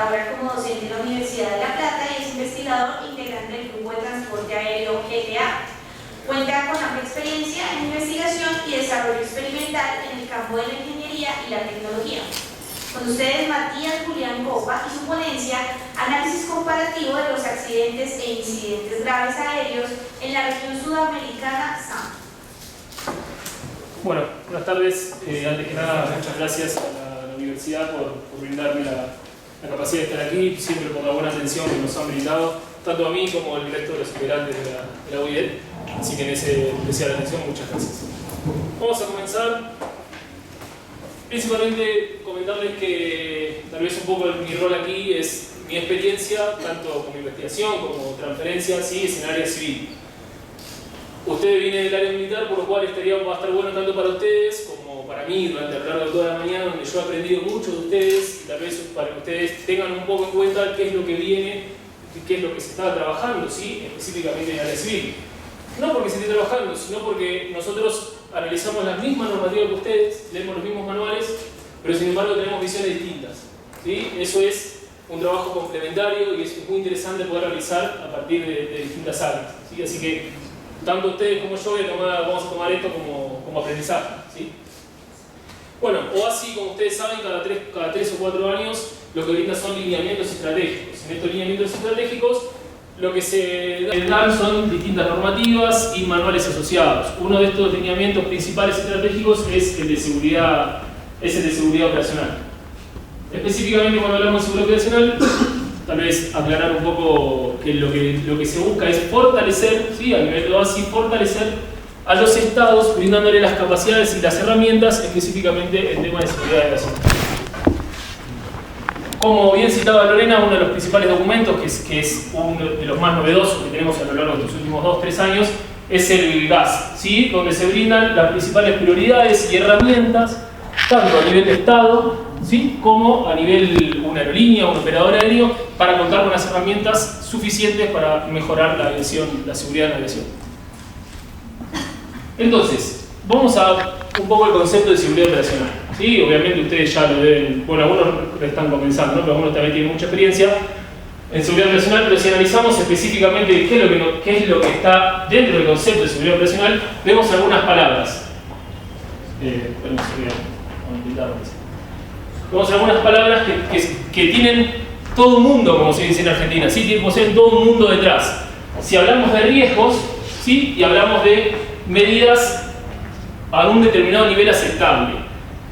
labora como docente en la Universidad de La Plata y es investigador integrante del Grupo de Transporte Aéreo GTA. Cuenta con amplia experiencia en investigación y desarrollo experimental en el campo de la ingeniería y la tecnología. Con ustedes, Matías Julián Copa y su ponencia Análisis comparativo de los accidentes e incidentes graves aéreos en la región sudamericana SAM. Bueno, buenas tardes. Antes que nada, muchas gracias a la universidad por brindarme la capacidad de estar aquí, siempre por la buena atención que nos han brindado, tanto a mí como al resto de los integrantes de la UIED. Así que en ese especial atención, muchas gracias. Vamos a comenzar. Principalmente comentarles que tal vez un poco mi rol aquí es mi experiencia, tanto como investigación como transferencias y en área civil. Ustedes vienen del área militar, por lo cual va a estar bueno tanto para ustedes como para mí durante el largo de toda la mañana, donde yo he aprendido mucho de ustedes y tal vez para que ustedes tengan un poco en cuenta qué es lo que viene, qué es lo que se está trabajando, ¿sí? Específicamente en el área civil. No porque se esté trabajando, sino porque nosotros analizamos las mismas normativas que ustedes, leemos los mismos manuales, pero sin embargo tenemos visiones distintas, ¿sí? Eso es un trabajo complementario y es muy interesante poder realizar a partir de distintas áreas, ¿sí? Así que tanto ustedes como yo vamos a tomar esto como aprendizaje, ¿sí? Bueno, OASI, como ustedes saben, cada 3 o 4 años lo que brinda son lineamientos estratégicos. En estos lineamientos estratégicos lo que se dan son distintas normativas y manuales asociados. Uno de estos lineamientos principales estratégicos es el de seguridad operacional. Específicamente cuando hablamos de seguridad operacional, tal vez aclarar un poco que lo que se busca es fortalecer, ¿sí? A nivel de OASI, fortalecer a los estados brindándole las capacidades y las herramientas, específicamente en tema de seguridad operacional. Como bien citaba Lorena, uno de los principales documentos, que es uno de los más novedosos que tenemos a lo largo de estos últimos 2-3 años, es el GAS, ¿sí? Donde se brindan las principales prioridades y herramientas, tanto a nivel de Estado, ¿sí? Como a nivel una aerolínea, un operador aéreo, para contar con las herramientas suficientes para mejorar la seguridad de la aviación. Entonces, vamos a un poco el concepto de seguridad operacional. ¿Sí? Obviamente ustedes ya lo deben, bueno, algunos están comenzando, ¿no? Pero algunos también tienen mucha experiencia en seguridad operacional, pero si analizamos específicamente qué es lo que está dentro del concepto de seguridad operacional, vemos algunas palabras. Vemos algunas palabras que tienen todo un mundo, como se dice en Argentina, ¿sí? Poseen todo un mundo detrás. Si hablamos de riesgos, ¿sí? Y hablamos de medidas a un determinado nivel aceptable.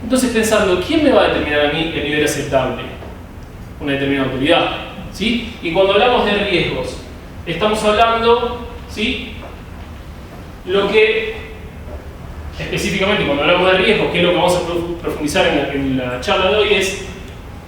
Entonces pensando, ¿quién me va a determinar a mí el nivel aceptable? Una determinada autoridad, ¿sí? Y cuando hablamos de riesgos, estamos hablando, ¿sí? Lo que, específicamente cuando hablamos de riesgos, que es lo que vamos a profundizar en la charla de hoy, es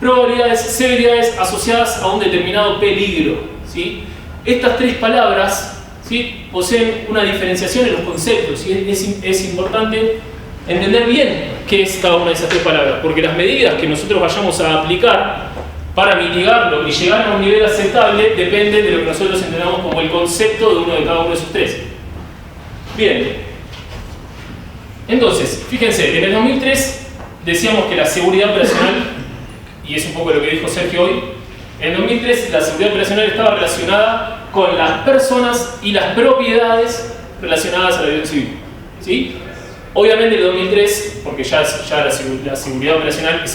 probabilidades, severidades asociadas a un determinado peligro, ¿sí? Estas 3 palabras, ¿sí? Poseen una diferenciación en los conceptos y es importante entender bien qué es cada una de esas 3 palabras, porque las medidas que nosotros vayamos a aplicar para mitigarlo y llegar a un nivel aceptable dependen de lo que nosotros entendamos como el concepto de uno de cada uno de esos 3. Bien, entonces, fíjense, en el 2003 decíamos que la seguridad operacional, y es un poco lo que dijo Sergio hoy, en el 2003 la seguridad operacional estaba relacionada con las personas y las propiedades relacionadas a la aviación civil, ¿sí? Obviamente en el 2003, porque ya la seguridad operacional es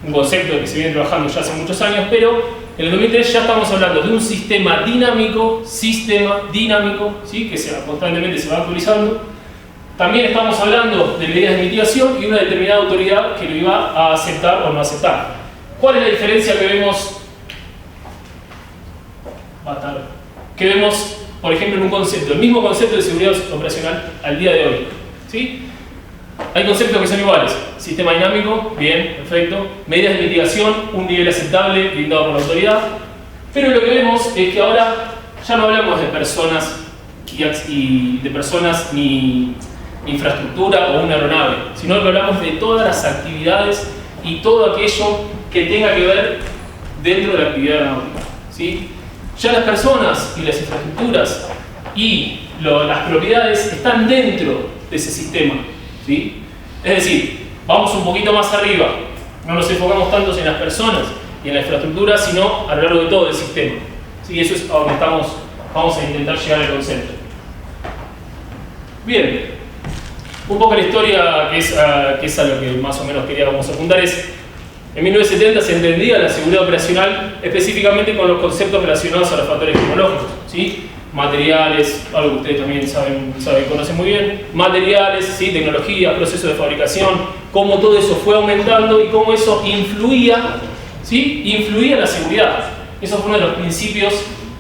un concepto que se viene trabajando ya hace muchos años, pero en el 2003 ya estamos hablando de un sistema dinámico, ¿sí? Que constantemente se va actualizando. También estamos hablando de medidas de mitigación y una determinada autoridad que lo iba a aceptar o no aceptar. ¿Cuál es la diferencia que vemos? Por ejemplo, en un concepto, el mismo concepto de seguridad operacional al día de hoy, ¿sí? Hay conceptos que son iguales. Sistema dinámico, bien, perfecto. Medidas de mitigación, un nivel aceptable brindado por la autoridad. Pero lo que vemos es que ahora ya no hablamos de personas ni infraestructura o una aeronave, sino que hablamos de todas las actividades y todo aquello que tenga que ver dentro de la actividad aeronáutica, ¿sí? Ya las personas y las infraestructuras y las propiedades están dentro de ese sistema, ¿sí? Es decir, vamos un poquito más arriba, no nos enfocamos tanto en las personas y en la infraestructura, sino a lo largo de todo el sistema. ¿Sí? Eso es a donde vamos a intentar llegar al concepto. Bien, un poco la historia que es a lo que más o menos queríamos apuntar es, en 1970 se entendía la seguridad operacional específicamente con los conceptos relacionados a los factores tecnológicos, ¿sí? Materiales, algo que ustedes también conocen muy bien, materiales, ¿sí? Tecnología, procesos de fabricación, cómo todo eso fue aumentando y cómo eso influía, ¿sí? Influía en la seguridad. Eso fue uno de los principios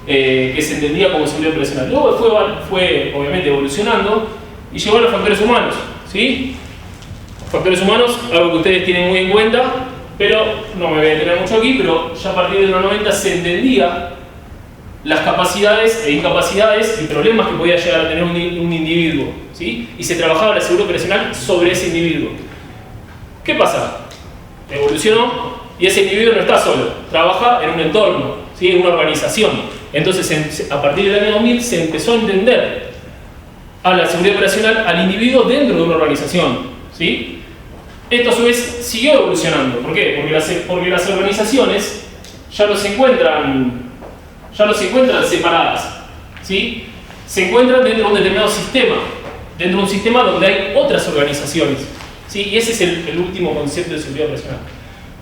que se entendía como seguridad operacional. Luego fue obviamente evolucionando y llegó a los factores humanos, ¿sí? Factores humanos, algo que ustedes tienen muy en cuenta, pero no me voy a detener mucho aquí, pero ya a partir de los 90 se entendía las capacidades e incapacidades y problemas que podía llegar a tener un individuo, ¿sí? Y se trabajaba la seguridad operacional sobre ese individuo. ¿Qué pasa? Evolucionó y ese individuo no está solo, trabaja en un entorno, ¿sí? En una organización. Entonces, a partir del año 2000 se empezó a entender a la seguridad operacional al individuo dentro de una organización, ¿sí? Esto a su vez siguió evolucionando. ¿Por qué? Porque las organizaciones ya no se encuentran separadas, ¿sí? Se encuentran dentro de un determinado sistema, dentro de un sistema donde hay otras organizaciones, ¿sí? Y ese es el último concepto de seguridad operacional.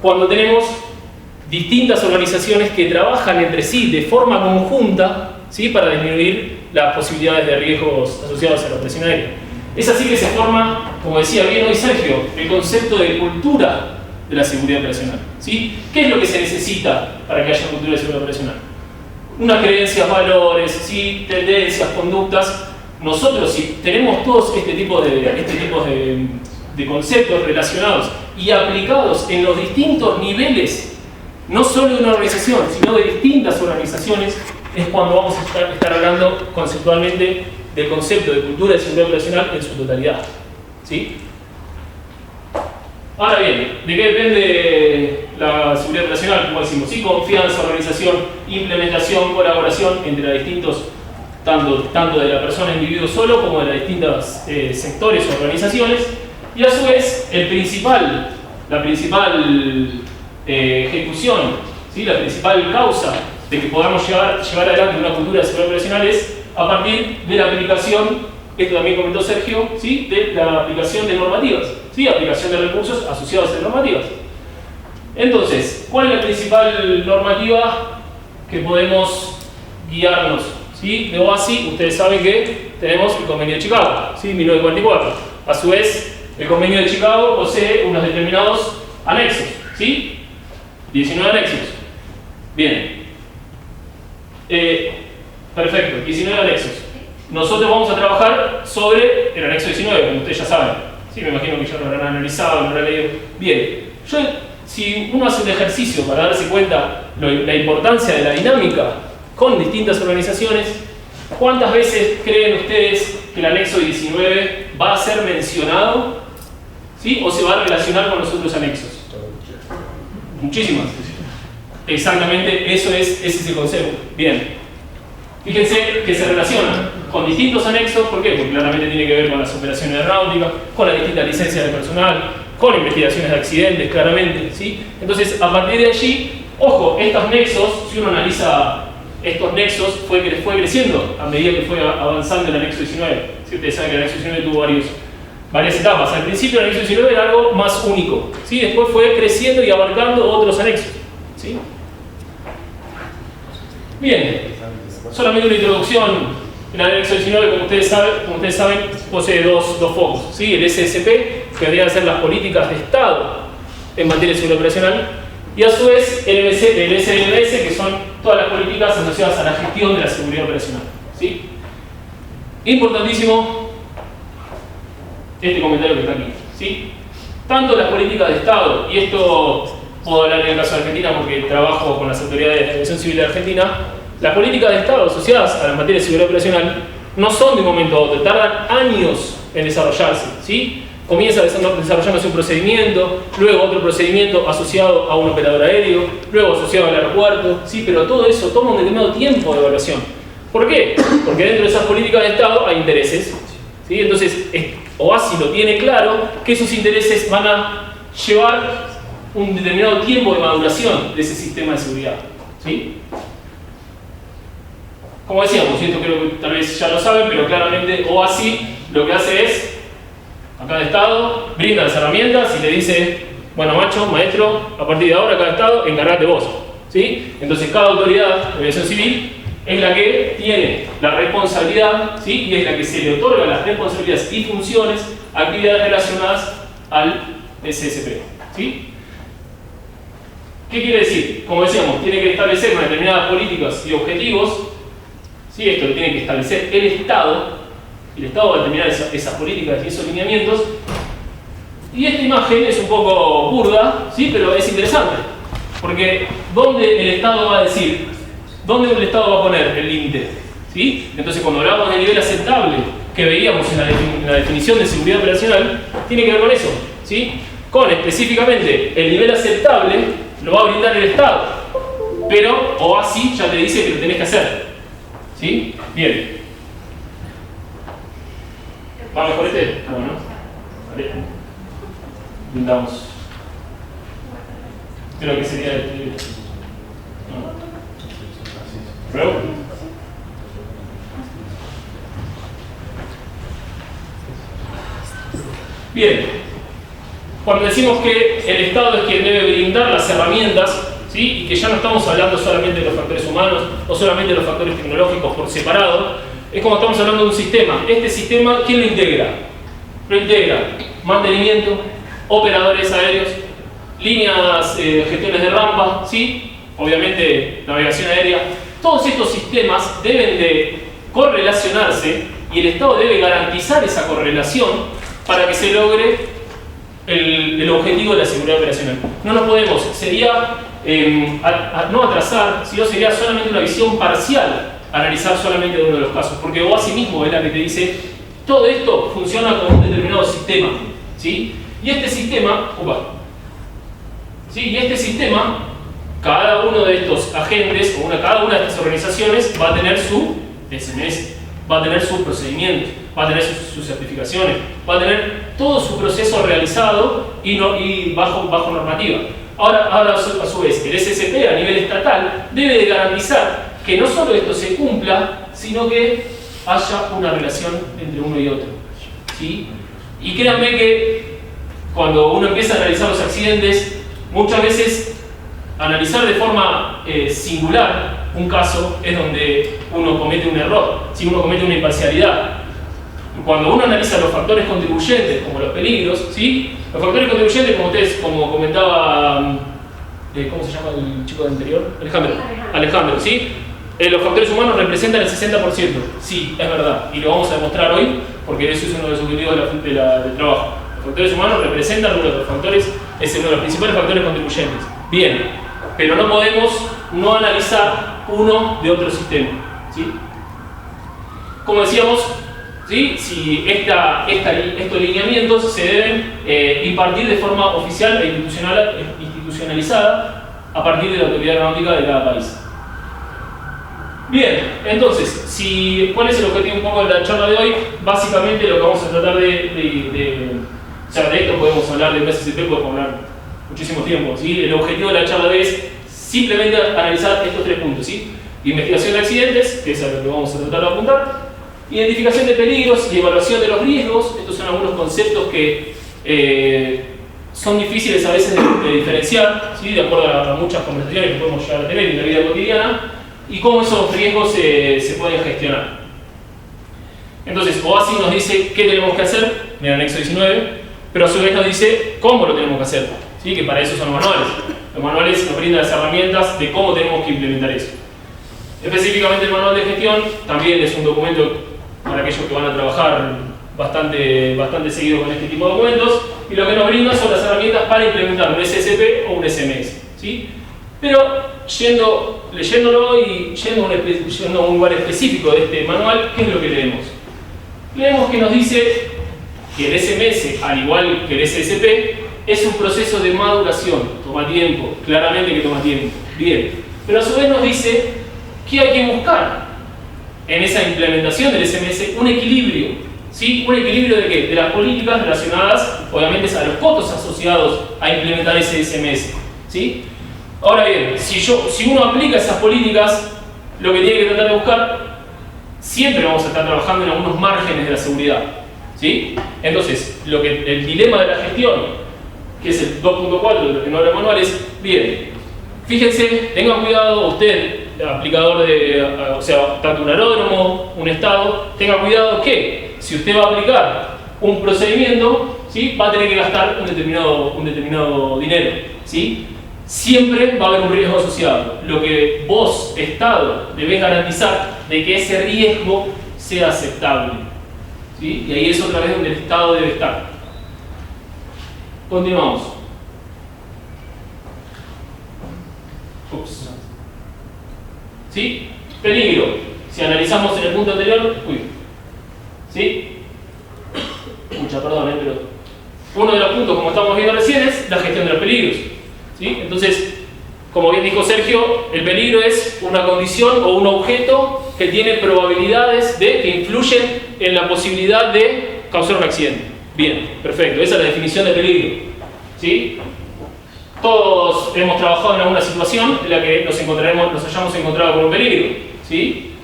Cuando tenemos distintas organizaciones que trabajan entre sí de forma conjunta, ¿sí? Para disminuir las posibilidades de riesgos asociados a la operación aérea. Es así que se forma, como decía bien hoy Sergio, el concepto de cultura de la seguridad operacional, ¿sí? ¿Qué es lo que se necesita para que haya cultura de seguridad operacional? Unas creencias, valores, ¿sí? Tendencias, conductas. Nosotros, si tenemos todos este tipo de conceptos relacionados y aplicados en los distintos niveles, no solo de una organización, sino de distintas organizaciones, es cuando vamos a estar hablando conceptualmente del concepto de cultura de seguridad operacional en su totalidad, ¿sí? Ahora bien, ¿de qué depende la seguridad operacional? Como decimos, ¿sí? Confianza, organización, implementación, colaboración entre los distintos, tanto de la persona individuo solo como de las distintas sectores o organizaciones, y a su vez la principal ejecución, ¿sí? La principal causa de que podamos llevar adelante una cultura de seguridad operacional es a partir de la aplicación, esto también comentó Sergio, ¿sí? De la aplicación de normativas, ¿sí? Aplicación de recursos asociados a normativas. Entonces, ¿cuál es la principal normativa que podemos guiarnos? ¿Sí? De OASI, ustedes saben que tenemos el Convenio de Chicago, ¿sí? 1944. A su vez, el Convenio de Chicago posee unos determinados anexos, ¿sí? 19 anexos. Bien. Perfecto, 19 anexos. Nosotros vamos a trabajar sobre el anexo 19, como ustedes ya saben. Sí, me imagino que ya lo habrán analizado, lo habrán leído. Bien, si uno hace un ejercicio para darse cuenta la importancia de la dinámica con distintas organizaciones, ¿cuántas veces creen ustedes que el anexo 19 va a ser mencionado, ¿sí? O se va a relacionar con los otros anexos? Muchísimas. Exactamente, ese es el concepto. Bien. Fíjense que se relacionan con distintos anexos. ¿Por qué? Porque claramente tiene que ver con las operaciones aeronáuticas, con las distintas licencias de personal, con investigaciones de accidentes, claramente, ¿sí? Entonces, a partir de allí, ojo, estos nexos, si uno analiza estos nexos, fue creciendo a medida que fue avanzando el anexo 19. Si ustedes saben que el anexo 19 tuvo varias etapas. Al principio el anexo 19 era algo más único, ¿sí? Después fue creciendo y abarcando otros anexos, ¿sí? Bien. Solamente una introducción. El anexo 19, como ustedes saben, posee dos focos, ¿sí? El SSP, que deberían ser las políticas de Estado en materia de seguridad operacional, y a su vez el SLMS, que son todas las políticas asociadas a la gestión de la seguridad operacional, ¿sí? Importantísimo este comentario que está aquí, ¿sí? Tanto las políticas de Estado, y esto puedo hablar en el caso de Argentina porque trabajo con las autoridades de aviación civil de Argentina. Las políticas de Estado asociadas a la materia de seguridad operacional no son de un momento a otro, tardan años en desarrollarse, ¿sí? Comienza desarrollándose un procedimiento, luego otro procedimiento asociado a un operador aéreo, luego asociado al aeropuerto, ¿sí? Pero todo eso toma un determinado tiempo de evaluación. ¿Por qué? Porque dentro de esas políticas de Estado hay intereses, ¿sí? Entonces, OASI lo tiene claro que esos intereses van a llevar un determinado tiempo de maduración de ese sistema de seguridad, ¿sí? Como decíamos, y esto creo que tal vez ya lo saben, pero claramente OASI lo que hace es, a cada estado, brinda las herramientas y le dice, bueno, macho, maestro, a partir de ahora cada estado, encargate vos, ¿sí? Entonces cada autoridad de aviación civil es la que tiene la responsabilidad, ¿sí? Y es la que se le otorga las responsabilidades y funciones, actividades relacionadas al SSP, ¿sí? ¿Qué quiere decir? Como decíamos, tiene que establecer unas determinadas políticas y objetivos, ¿sí? Esto lo tiene que establecer el Estado, y el Estado va a determinar esas políticas y esos lineamientos. Y esta imagen es un poco burda, ¿sí? Pero es interesante, porque ¿dónde el Estado va a decir? ¿Dónde el Estado va a poner el límite? ¿Sí? Entonces, cuando hablamos de nivel aceptable que veíamos en la definición de seguridad operacional, tiene que ver con eso, ¿sí? Con específicamente el nivel aceptable lo va a brindar el Estado, pero OASI ya te dice que lo tenés que hacer, ¿sí? Bien. ¿Va mejor este? Bueno, vale. Brindamos. Creo que sería el... ¿Pruebo? Bien, cuando decimos que el Estado es quien debe brindar las herramientas, ¿sí? Y que ya no estamos hablando solamente de los factores humanos o solamente de los factores tecnológicos por separado, es como estamos hablando de un sistema. Este sistema, ¿quién lo integra? Lo integra mantenimiento, operadores aéreos, líneas, gestiones de rampa, ¿sí? Obviamente navegación aérea. Todos estos sistemas deben de correlacionarse y el Estado debe garantizar esa correlación para que se logre el objetivo de la seguridad operacional. No nos podemos, sería no atrasar, sino sería solamente una visión parcial, analizar solamente uno de los casos, porque OASI mismo es la que te dice, todo esto funciona con un determinado sistema, ¿sí? Y este sistema, ¿sí? Y este sistema, cada uno de estos agentes, o cada una de estas organizaciones va a tener su SMS, va a tener sus procedimientos, va a tener sus certificaciones, va a tener todo su proceso realizado y bajo normativa. Ahora a su vez, el SSP a nivel estatal debe de garantizar que no solo esto se cumpla, sino que haya una relación entre uno y otro, ¿sí? Y créanme que cuando uno empieza a analizar los accidentes, muchas veces analizar de forma singular un caso es donde uno comete un error, si uno comete una imparcialidad. Cuando uno analiza los factores contribuyentes, como los peligros, ¿sí? Los factores contribuyentes, como comentaba, ¿cómo se llama el chico de anterior? Alejandro, ¿sí? Los factores humanos representan el 60%. Sí, es verdad, y lo vamos a demostrar hoy, porque ese es uno de los objetivos del trabajo. Los factores humanos representan uno de los factores, es uno de los principales factores contribuyentes. Bien, pero no podemos no analizar uno de otro sistema, ¿sí? Como decíamos, ¿sí? Si estos lineamientos se deben impartir de forma oficial e institucionalizada a partir de la autoridad aeronáutica de cada país. Bien, entonces, ¿cuál es el objetivo un poco de la charla de hoy? Básicamente lo que vamos a tratar de esto podemos hablar de un SSP, podemos hablar muchísimo tiempo, ¿sí? El objetivo de la charla de hoy es simplemente analizar estos tres puntos, ¿sí? Investigación de accidentes, que es a lo que vamos a tratar de apuntar, identificación de peligros y evaluación de los riesgos. Estos son algunos conceptos que son difíciles a veces de diferenciar, ¿sí? De acuerdo a muchas conversaciones que podemos llegar a tener en la vida cotidiana, y cómo esos riesgos se pueden gestionar. Entonces, OASI nos dice qué tenemos que hacer en el anexo 19, pero a su vez nos dice cómo lo tenemos que hacer, ¿sí? Que para eso son los manuales. Los manuales nos brindan las herramientas de cómo tenemos que implementar eso. Específicamente el manual de gestión también es un documento para aquellos que van a trabajar bastante seguido con este tipo de documentos, y lo que nos brinda son las herramientas para implementar un SSP o un SMS, ¿sí? Pero leyéndolo y yendo a un lugar específico de este manual, ¿qué es lo que leemos? Leemos que nos dice que el SMS, al igual que el SSP, es un proceso de maduración, toma tiempo, claramente que toma tiempo, bien, pero a su vez nos dice que hay que buscar en esa implementación del SMS un equilibrio, ¿Sí? Un equilibrio de qué? De las políticas relacionadas, obviamente, a los costos asociados a implementar ese SMS. ¿Sí? Ahora bien, si uno aplica esas políticas, lo que tiene que tratar de buscar, siempre vamos a estar trabajando en algunos márgenes de la seguridad. ¿Sí? Entonces, el dilema de la gestión, que es el 2.4 de lo que no habla el manual, es, bien, fíjense, tengan cuidado usted, aplicador o sea, tanto un aeródromo, un estado, tenga cuidado que si usted va a aplicar un procedimiento, ¿sí? Va a tener que gastar un determinado dinero, ¿sí? Siempre va a haber un riesgo asociado. Lo que vos, Estado, debés garantizar de que ese riesgo sea aceptable, ¿sí? Y ahí es otra vez donde el Estado debe estar. Continuamos. Ups. ¿Sí? Peligro. Si analizamos en el punto anterior, ¿sí? Mucha perdón, pero uno de los puntos, como estamos viendo recién, es la gestión de los peligros. ¿Sí? Entonces, como bien dijo Sergio, el peligro es una condición o un objeto que tiene probabilidades que influyen en la posibilidad de causar un accidente. Bien, perfecto. Esa es la definición de peligro. ¿Sí? Todos hemos trabajado en alguna situación en la que nos hayamos encontrado con un peligro. ¿Sí?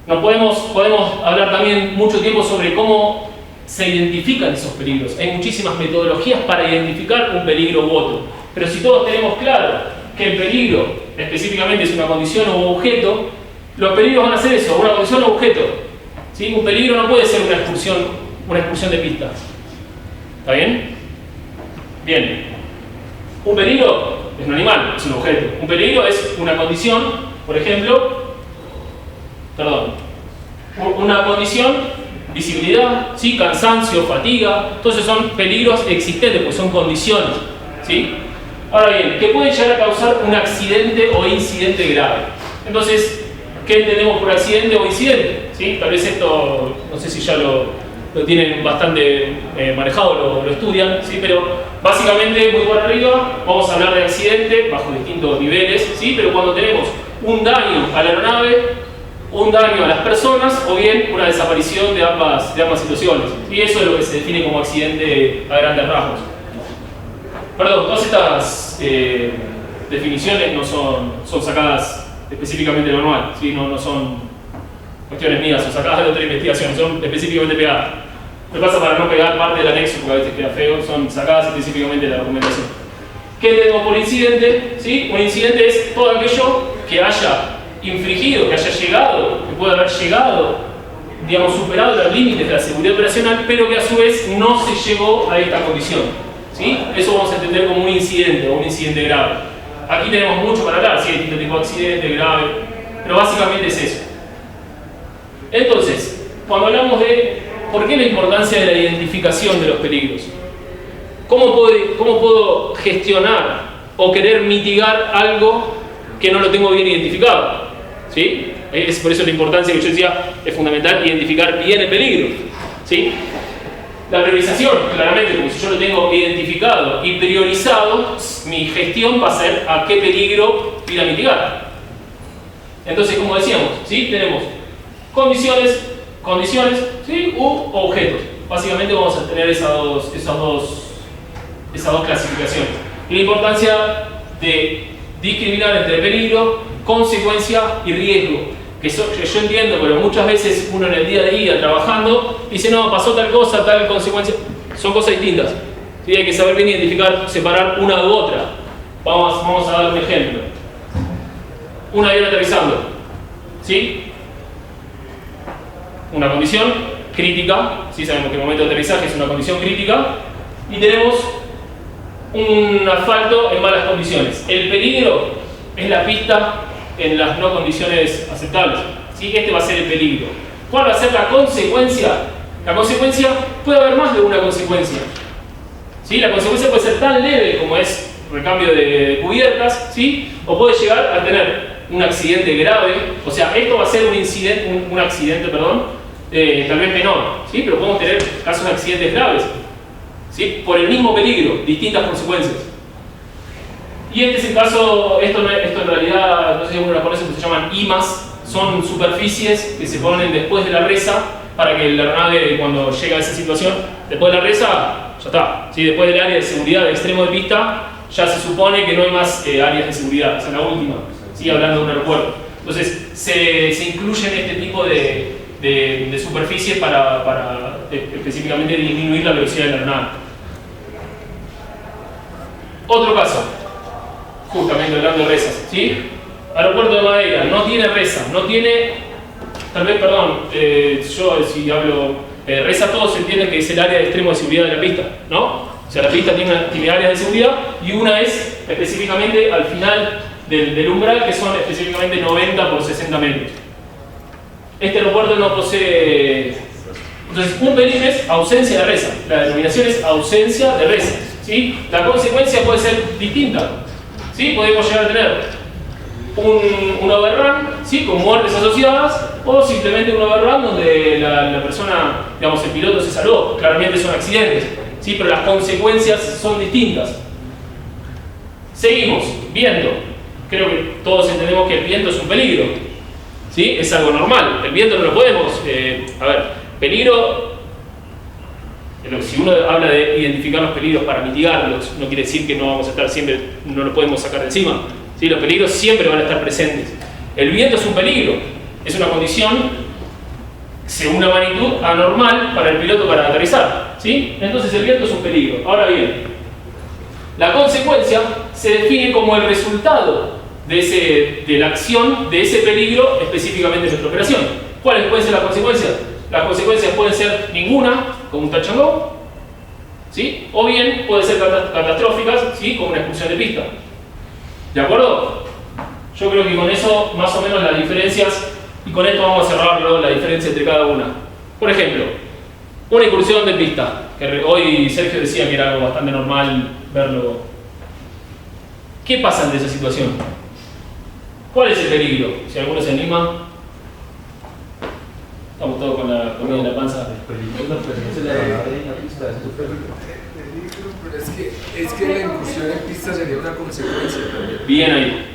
Podemos hablar también mucho tiempo sobre cómo se identifican esos peligros. Hay muchísimas metodologías para identificar un peligro u otro. Pero si todos tenemos claro que el peligro específicamente es una condición o un objeto, los peligros van a ser eso, una condición o objeto. ¿Sí? Un peligro no puede ser una expulsión de pista. ¿Está bien? Bien. Un peligro es un animal, es un objeto. Un peligro es una condición, por ejemplo, una condición, visibilidad, ¿sí? Cansancio, fatiga, entonces son peligros existentes, pues son condiciones. ¿Sí? Ahora bien, que pueden llegar a causar un accidente o incidente grave. Entonces, ¿qué entendemos por accidente o incidente? ¿Sí? Tal vez esto, no sé si ya lo tienen bastante manejado, lo estudian, ¿sí? Pero básicamente, muy por arriba, vamos a hablar de accidente bajo distintos niveles, ¿sí? Pero cuando tenemos un daño a la aeronave, un daño a las personas o bien una desaparición de ambas situaciones. Y eso es lo que se define como accidente a grandes rasgos. Perdón, todas estas definiciones no son sacadas específicamente del manual, ¿sí? No son cuestiones mías, son sacadas de otra investigación, son específicamente pegadas. Me pasa para no pegar parte del anexo porque a veces queda feo, son sacadas específicamente de la documentación. ¿Qué tenemos por incidente? ¿Sí? Un incidente es todo aquello que haya infringido, que haya llegado, que pueda haber llegado, digamos, superado los límites de la seguridad operacional, pero que a su vez no se llegó a esta condición. ¿Sí? Eso vamos a entender como un incidente o un incidente grave. Aquí tenemos mucho para hablar, ¿sí? Distintos tipos de accidente, grave, pero básicamente es eso. Entonces, cuando hablamos de por qué la importancia de la identificación de los peligros, ¿cómo puedo gestionar o querer mitigar algo que no lo tengo bien identificado? ¿Sí? Es por eso la importancia que yo decía, es fundamental identificar bien el peligro. ¿Sí? La priorización, claramente, como si yo lo tengo identificado y priorizado, mi gestión va a ser a qué peligro ir a mitigar. Entonces, como decíamos, ¿sí? Tenemos condiciones, ¿sí? U objetos. Básicamente vamos a tener esas dos clasificaciones. Y la importancia de discriminar entre peligro, consecuencia y riesgo. Que yo entiendo, pero muchas veces uno en el día a día trabajando dice, no, pasó tal cosa, tal consecuencia. Son cosas distintas. ¿Sí? Hay que saber bien identificar, separar una u otra. Vamos a dar un ejemplo. Un avión aterrizando. ¿Sí? Una condición crítica. ¿Sí? Sabemos que el momento de aterrizaje es una condición crítica. Y tenemos un asfalto en malas condiciones. El peligro es la pista en las no condiciones aceptables. ¿Sí? Este va a ser el peligro. ¿Cuál va a ser la consecuencia? La consecuencia, puede haber más de una consecuencia. ¿Sí? La consecuencia puede ser tan leve como es recambio de cubiertas, ¿sí? O puede llegar a tener un accidente grave. O sea, esto va a ser un accidente, tal vez menor, ¿sí? Pero podemos tener casos de accidentes graves, ¿sí? Por el mismo peligro, distintas consecuencias. Y este es el caso, esto en realidad, no sé si alguno lo conoce, se llaman IMAS, son superficies que se ponen después de la reza para que la aeronave, cuando llega a esa situación, después de la resa, ya está. ¿Sí? Después del área de seguridad de extremo de pista, ya se supone que no hay más áreas de seguridad, esa es la última, ¿sí? Hablando de un aeropuerto. Entonces, se incluyen este tipo de superficies para específicamente disminuir la velocidad de la aeronave. Otro caso, justamente hablando de resas, ¿sí? Aeropuerto de Madeira, no tiene resa, no tiene, tal vez, perdón, yo si hablo, resa todos se entiende que es el área de extremo de seguridad de la pista, ¿no? O sea, la pista tiene áreas de seguridad y una es específicamente al final del umbral, que son específicamente 90 por 60 metros. Este aeropuerto no posee. Entonces, un peligro es ausencia de resa. La denominación es ausencia de resa, ¿sí? La consecuencia puede ser distinta, ¿sí? Podemos llegar a tener un overrun, ¿sí? Con muertes asociadas, o simplemente un overrun donde la persona, digamos, el piloto se salvó. Claramente son accidentes, ¿sí? Pero las consecuencias son distintas. Seguimos, viento. Creo que todos entendemos que el viento es un peligro, ¿sí? Es algo normal. El viento no lo podemos. Peligro. Si uno habla de identificar los peligros para mitigarlos, no quiere decir que no vamos a estar siempre, no lo podemos sacar de encima, ¿sí? Los peligros siempre van a estar presentes. El viento es un peligro, es una condición según una magnitud anormal para el piloto para aterrizar, ¿sí? Entonces el viento es un peligro. Ahora bien, la consecuencia se define como el resultado de la acción de ese peligro específicamente en nuestra operación. ¿Cuáles pueden ser las consecuencias? Las consecuencias pueden ser ninguna, como un touch and go, ¿sí? O bien pueden ser catastróficas, ¿sí? Como una expulsión de pista. ¿De acuerdo? Yo creo que con eso, más o menos, las diferencias, y con esto vamos a cerrarlo, la diferencia entre cada una. Por ejemplo, una incursión de pista, que hoy Sergio decía que era algo bastante normal verlo. ¿Qué pasa ante esa situación? ¿Cuál es el peligro? Si alguno se anima. Estamos todos con la comida en la panza. Pero es que la incursión en pista sería una consecuencia también. Bien ahí.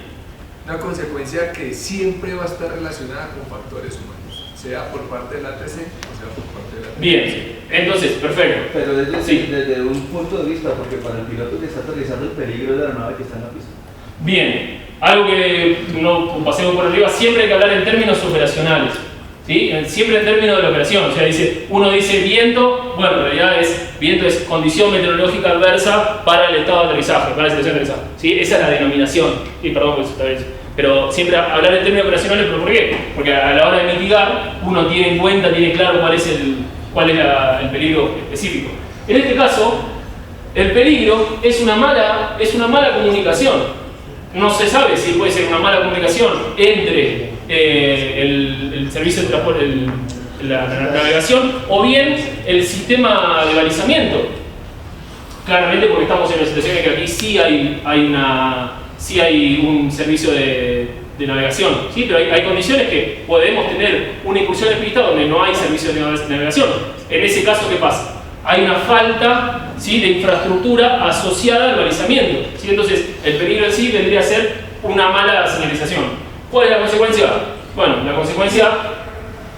Una consecuencia que siempre va a estar relacionada con factores humanos, sea por parte del ATC o sea por parte de la ATC. Bien, entonces, perfecto. Pero Sí. desde un punto de vista, porque para el piloto que está aterrizando el peligro de la aeronave que está en la pista. Bien, algo que no pasemos por arriba, siempre hay que hablar en términos operacionales, ¿sí? Siempre en términos de la operación. O sea, uno dice viento, bueno, en realidad viento es condición meteorológica adversa para el estado de aterrizaje, para la situación de aterrizaje, ¿sí? Esa es la denominación. Y perdón por eso esta vez. Pero siempre hablar en términos operacionales, ¿pero por qué? Porque a la hora de mitigar, uno tiene en cuenta, tiene claro cuál es el peligro específico. En este caso, el peligro es una mala comunicación. No se sabe si puede ser una mala comunicación entre el servicio de transporte, la navegación, o bien el sistema de balizamiento. Claramente porque estamos en una situación en que aquí sí hay un servicio de navegación, ¿sí? Pero hay condiciones que podemos tener una incursión en pista donde no hay servicio de navegación. En ese caso, ¿qué pasa? Hay una falta, ¿sí? De infraestructura asociada al balizamiento, ¿sí? Entonces el peligro en sí vendría a ser una mala señalización. ¿Cuál es la consecuencia? Bueno, la consecuencia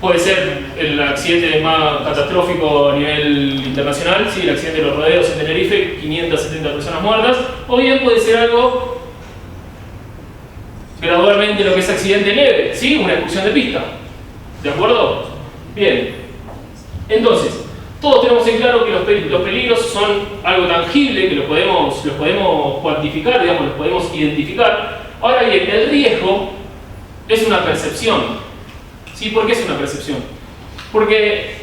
puede ser el accidente más catastrófico a nivel internacional, ¿sí? El accidente de los rodeos en Tenerife, 570 personas muertas, o bien puede ser algo gradualmente lo que es accidente leve, ¿sí? Una expulsión de pista. ¿De acuerdo? Bien. Entonces, todos tenemos en claro que los peligros son algo tangible, que los podemos cuantificar, digamos, los podemos identificar. Ahora bien, el riesgo es una percepción. ¿Sí? ¿Por qué es una percepción? Porque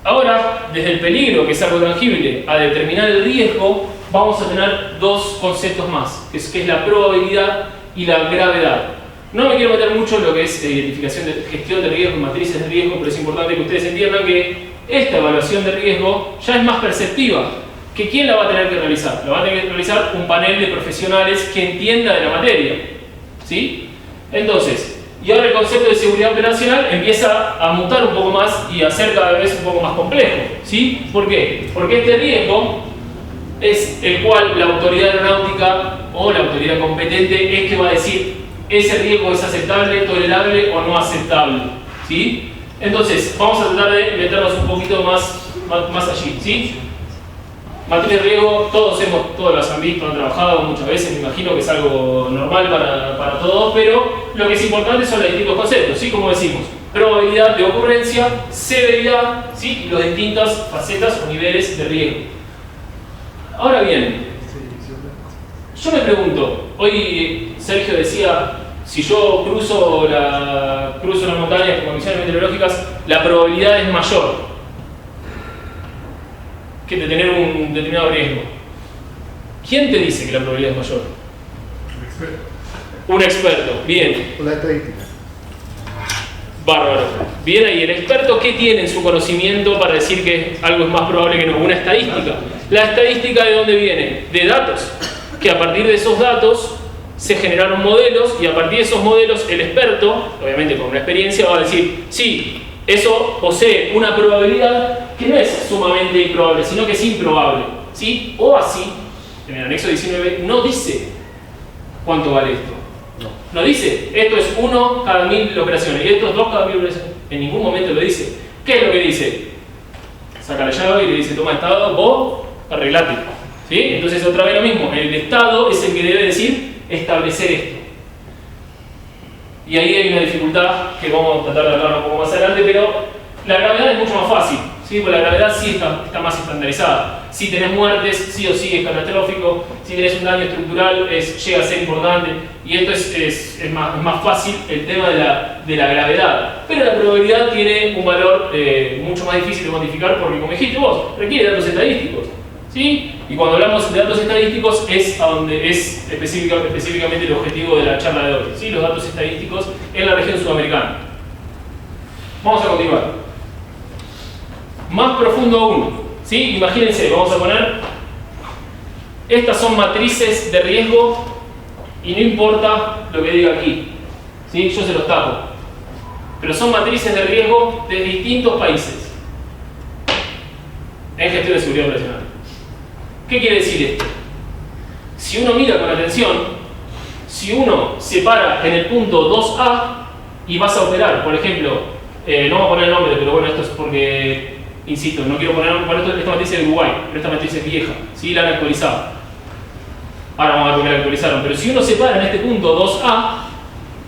ahora, desde el peligro, que es algo tangible, a determinar el riesgo, vamos a tener dos conceptos más, que es la probabilidad y la gravedad. No me quiero meter mucho en lo que es identificación de gestión de riesgo, matrices de riesgo, pero es importante que ustedes entiendan que esta evaluación de riesgo ya es más perceptiva. ¿Que quién la va a tener que realizar? La va a tener que realizar un panel de profesionales que entienda de la materia, ¿sí? Entonces, y ahora el concepto de seguridad operacional empieza a mutar un poco más y a ser cada vez un poco más complejo, ¿sí? ¿Por qué? Porque este riesgo es el cual la autoridad aeronáutica o la autoridad competente es que va a decir ese riesgo es aceptable, tolerable o no aceptable, ¿sí? Entonces, vamos a tratar de meternos un poquito más allí, ¿sí? Matriz de riesgo, todos las han visto, han trabajado muchas veces, me imagino que es algo normal para todos, pero lo que es importante son los distintos conceptos, ¿sí? Como decimos, probabilidad de ocurrencia, severidad, ¿sí? Y las distintas facetas o niveles de riesgo. Ahora bien, yo me pregunto, hoy Sergio decía, si yo cruzo una montaña con condiciones meteorológicas, la probabilidad es mayor que de tener un determinado riesgo. ¿Quién te dice que la probabilidad es mayor? Un experto. Un experto, bien. La estadística. Bárbaro. Bien ahí, el experto, ¿qué tiene en su conocimiento para decir que algo es más probable que no? Una estadística. ¿La estadística de dónde viene? De datos. Que a partir de esos datos se generaron modelos y a partir de esos modelos el experto, obviamente con una experiencia, va a decir, sí, eso posee una probabilidad que no es sumamente improbable, sino que es improbable, ¿sí? O así, en el anexo 19 no dice cuánto vale esto. No dice, esto es 1 cada 1000 operaciones y esto es 2 cada 1000 operaciones. En ningún momento lo dice. ¿Qué es lo que dice? Saca la llave y le dice, toma Estado, vos arreglate. ¿Sí? Entonces otra vez lo mismo, el Estado es el que debe decir, establecer esto. Y ahí hay una dificultad que vamos a tratar de hablar un poco más adelante, pero la gravedad es mucho más fácil, ¿sí? Porque la gravedad sí está más estandarizada. Si tenés muertes, sí o sí es catastrófico. Si tenés un daño estructural, llega a ser importante. Y esto es más fácil el tema de la gravedad. Pero la probabilidad tiene un valor mucho más difícil de cuantificar porque, como dijiste vos, requiere datos estadísticos, ¿sí? Y cuando hablamos de datos estadísticos es a donde es específicamente el objetivo de la charla de hoy, ¿sí? Los datos estadísticos en la región sudamericana. Vamos a continuar. Más profundo aún, ¿sí? Imagínense, vamos a poner, estas son matrices de riesgo y no importa lo que diga aquí, ¿sí? Yo se los tapo, pero son matrices de riesgo de distintos países en gestión de seguridad operacional. ¿Qué quiere decir esto? Si uno mira con atención, si uno se para en el punto 2A y vas a operar, por ejemplo, no voy a poner el nombre, pero bueno, esto es porque, insisto, no quiero poner nombre, esta matriz es de Uruguay, pero esta matriz es vieja, ¿sí? La han actualizado. Ahora vamos a ver por qué la actualizaron, pero si uno se para en este punto 2A,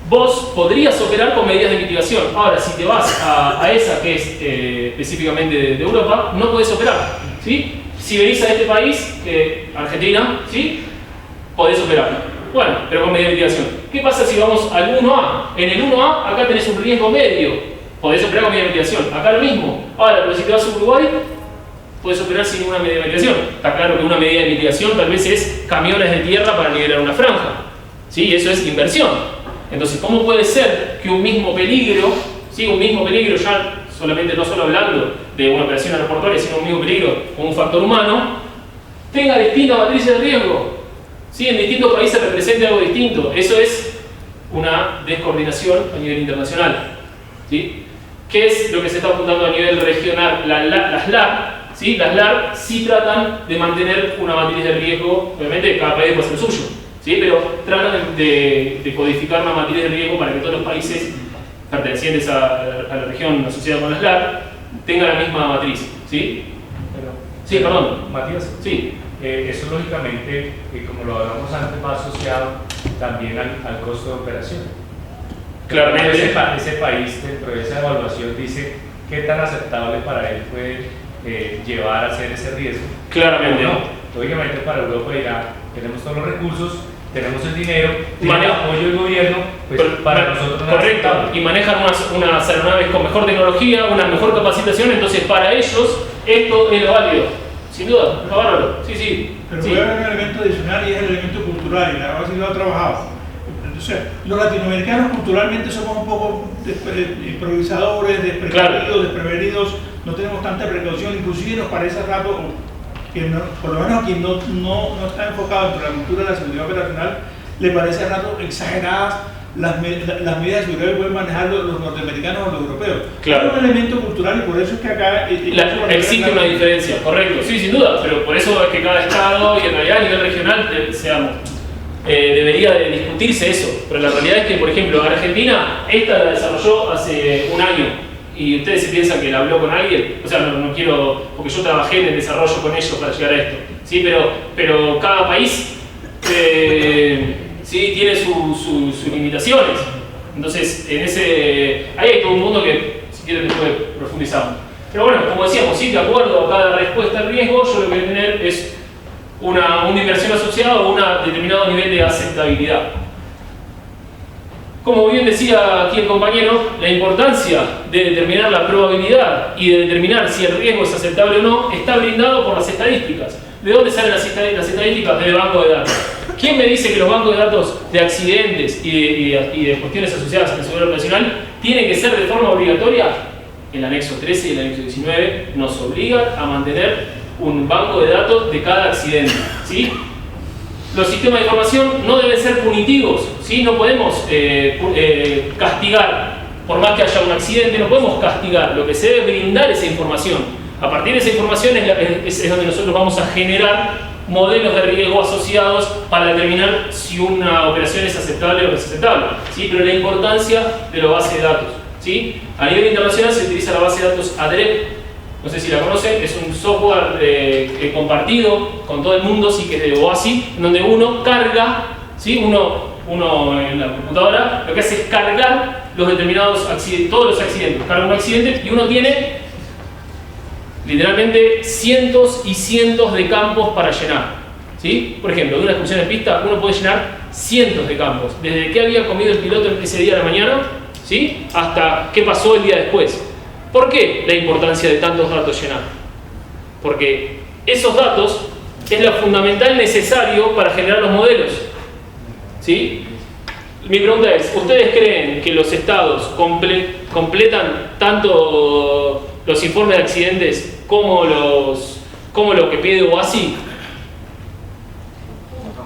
vos podrías operar con medidas de mitigación. Ahora, si te vas a esa que es específicamente de Europa, no podés operar, ¿sí? Si venís a este país, Argentina, ¿sí? Podés operar. Bueno, pero con medida de mitigación. ¿Qué pasa si vamos al 1A? En el 1A, acá tenés un riesgo medio. Podés operar con medida de mitigación. Acá lo mismo. Ahora, pero si te vas a Uruguay, podés operar sin ninguna medida de mitigación. Está claro que una medida de mitigación tal vez es camiones de tierra para nivelar una franja, ¿sí? Eso es inversión. Entonces, ¿cómo puede ser que un mismo peligro, ¿sí? Un mismo peligro ya solamente no solo hablando de una operación aeroportuaria, sino un mismo peligro como un factor humano, tenga distintas matrices de riesgo, ¿sí? En distintos países represente algo distinto? Eso es una descoordinación a nivel internacional, ¿sí? ¿Qué es lo que se está apuntando a nivel regional? Las LAR, ¿sí? Las LAR sí tratan de mantener una matriz de riesgo, obviamente cada país puede hacer el suyo, ¿sí? Pero tratan de codificar una matriz de riesgo para que todos los países pertenecientes a la región asociada con las LAR tengan la misma matriz, ¿sí? Sí, perdón. Matías, Sí. eso lógicamente, como lo hablamos antes, va asociado también al costo de operación. Claramente. Ese país, dentro de esa evaluación, dice qué tan aceptable para él puede llevar a hacer ese riesgo. Claramente. No, lógicamente para Europa dirá, tenemos todos los recursos, tenemos el dinero, tiene el Maneja- apoyo del gobierno, pues Pero- para nosotros no es Correcto. aceptable. Y manejan unas aeronaves con mejor tecnología, una mejor capacitación, entonces para ellos esto es lo válido. Sin duda, es bárbaro. Sí, sí. Pero Sí. puede haber un elemento adicional y es el elemento cultural, y la base lo ha trabajado. Entonces, los latinoamericanos culturalmente somos un poco improvisadores, desprevenidos, no tenemos tanta precaución, inclusive nos parece rato que no, por lo menos a quien no está enfocado en la cultura de la seguridad operacional, le parece a rato exageradas las medidas de seguridad que pueden manejar los norteamericanos o los europeos. Claro. Es un elemento cultural y por eso es que acá Existe una diferencia, correcto, sí, sin duda, pero por eso es que cada estado y en realidad a nivel regional debería de discutirse eso. Pero la realidad es que, por ejemplo, Argentina, esta la desarrolló hace un año y ustedes se piensan que la habló con alguien, o sea, no quiero, porque yo trabajé en el desarrollo con ellos para llegar a esto, ¿sí? Pero cada país ¿sí? tiene sus limitaciones. Entonces, ahí hay todo un mundo que, si quieren, después profundizamos. Pero bueno, como decíamos, ¿sí? De acuerdo a cada respuesta al riesgo, yo lo que voy a tener es una inversión asociada o un determinado nivel de aceptabilidad. Como bien decía aquí el compañero, la importancia de determinar la probabilidad y de determinar si el riesgo es aceptable o no está brindado por las estadísticas. ¿De dónde salen las estadísticas? Del banco de datos. ¿Quién me dice que los bancos de datos de accidentes y de cuestiones asociadas al seguro ocupacional tienen que ser de forma obligatoria? El anexo 13 y el anexo 19 nos obligan a mantener un banco de datos de cada accidente, ¿sí? Los sistemas de información no deben ser punitivos, ¿sí? No podemos castigar, por más que haya un accidente, no podemos castigar. Lo que se debe brindar esa información. A partir de esa información es donde nosotros vamos a generar modelos de riesgo asociados para determinar si una operación es aceptable o no es aceptable, ¿sí? Pero la importancia de la base de datos, ¿sí? A nivel internacional se utiliza la base de datos ADREP. No sé si la conocen, es un software compartido con todo el mundo, sí, que es de OASI, en donde uno carga, ¿sí? uno en la computadora, lo que hace es cargar los determinados accidentes, todos los accidentes, carga un accidente y uno tiene literalmente cientos y cientos de campos para llenar, ¿sí? Por ejemplo, de una excursión en pista uno puede llenar cientos de campos, desde qué había comido el piloto ese día de la mañana, ¿sí? Hasta qué pasó el día después. ¿Por qué la importancia de tantos datos llenar? Porque esos datos es lo fundamental necesario para generar los modelos, ¿sí? Mi pregunta es, ¿ustedes creen que los estados completan tanto los informes de accidentes como lo que pide OASI?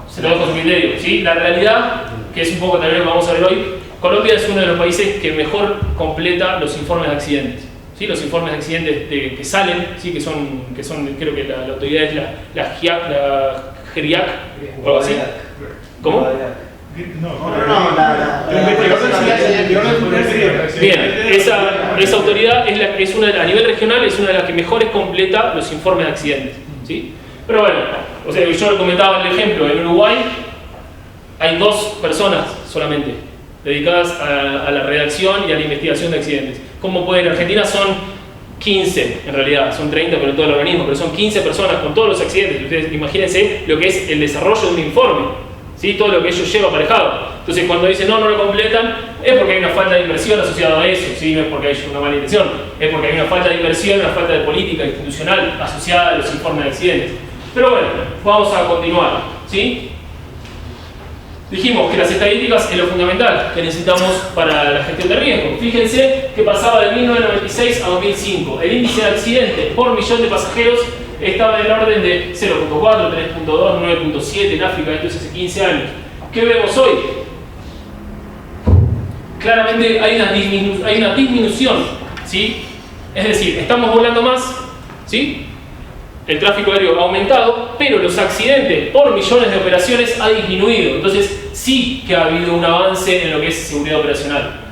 Se lo dejo a su criterio, ¿sí? La realidad, que es un poco también lo que vamos a ver hoy, Colombia es uno de los países que mejor completa los informes de accidentes. ¿Sí? Los informes de accidentes que salen, ¿sí? que son, creo que la autoridad es la GERIAC o algo así. ¿Cómo? Bien, esa autoridad es una a nivel regional es una de las que mejores completa los informes de accidentes, ¿sí? Pero bueno, o sea, yo comentaba el ejemplo, en Uruguay hay 2 personas solamente dedicadas a la redacción y a la investigación de accidentes. Como pueden, en Argentina son 15, en realidad, son 30 con todo el organismo, pero son 15 personas con todos los accidentes. Ustedes imagínense lo que es el desarrollo de un informe, ¿sí? Todo lo que ello lleva aparejado. Entonces, cuando dicen no lo completan, es porque hay una falta de inversión asociada a eso, ¿sí? No es porque hay una mala intención, es porque hay una falta de inversión, una falta de política institucional asociada a los informes de accidentes. Pero bueno, vamos a continuar, ¿sí? Dijimos que las estadísticas es lo fundamental que necesitamos para la gestión de riesgo. Fíjense que pasaba de 1996 a 2005. El índice de accidentes por millón de pasajeros estaba en el orden de 0.4, 3.2, 9.7 en África, esto es hace 15 años. ¿Qué vemos hoy? Claramente hay una disminución, ¿sí? Es decir, estamos volando más, ¿sí? El tráfico aéreo ha aumentado, pero los accidentes por millones de operaciones ha disminuido. Entonces sí que ha habido un avance en lo que es seguridad operacional.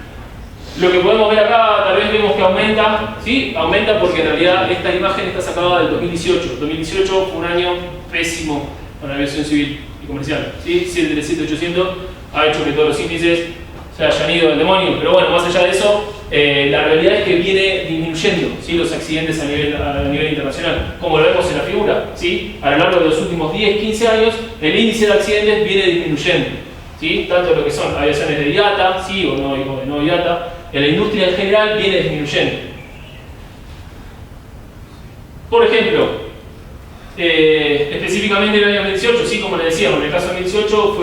Lo que podemos ver acá, tal vez vemos que aumenta, ¿sí? Aumenta porque en realidad esta imagen está sacada del 2018. 2018 fue un año pésimo para la aviación civil y comercial, ¿sí? 737-800 ha hecho que todos los índices se hayan ido del demonio, pero bueno, más allá de eso, la realidad es que viene disminuyendo, ¿sí? Los accidentes a nivel internacional, como lo vemos en la figura, ¿sí? A lo largo de los últimos 10-15 años, el índice de accidentes viene disminuyendo, ¿sí? Tanto lo que son aviaciones de IATA, ¿sí? o de no IATA, en la industria en general viene disminuyendo. Por ejemplo, específicamente en el año 2018, sí, como les decíamos, en el caso del 2018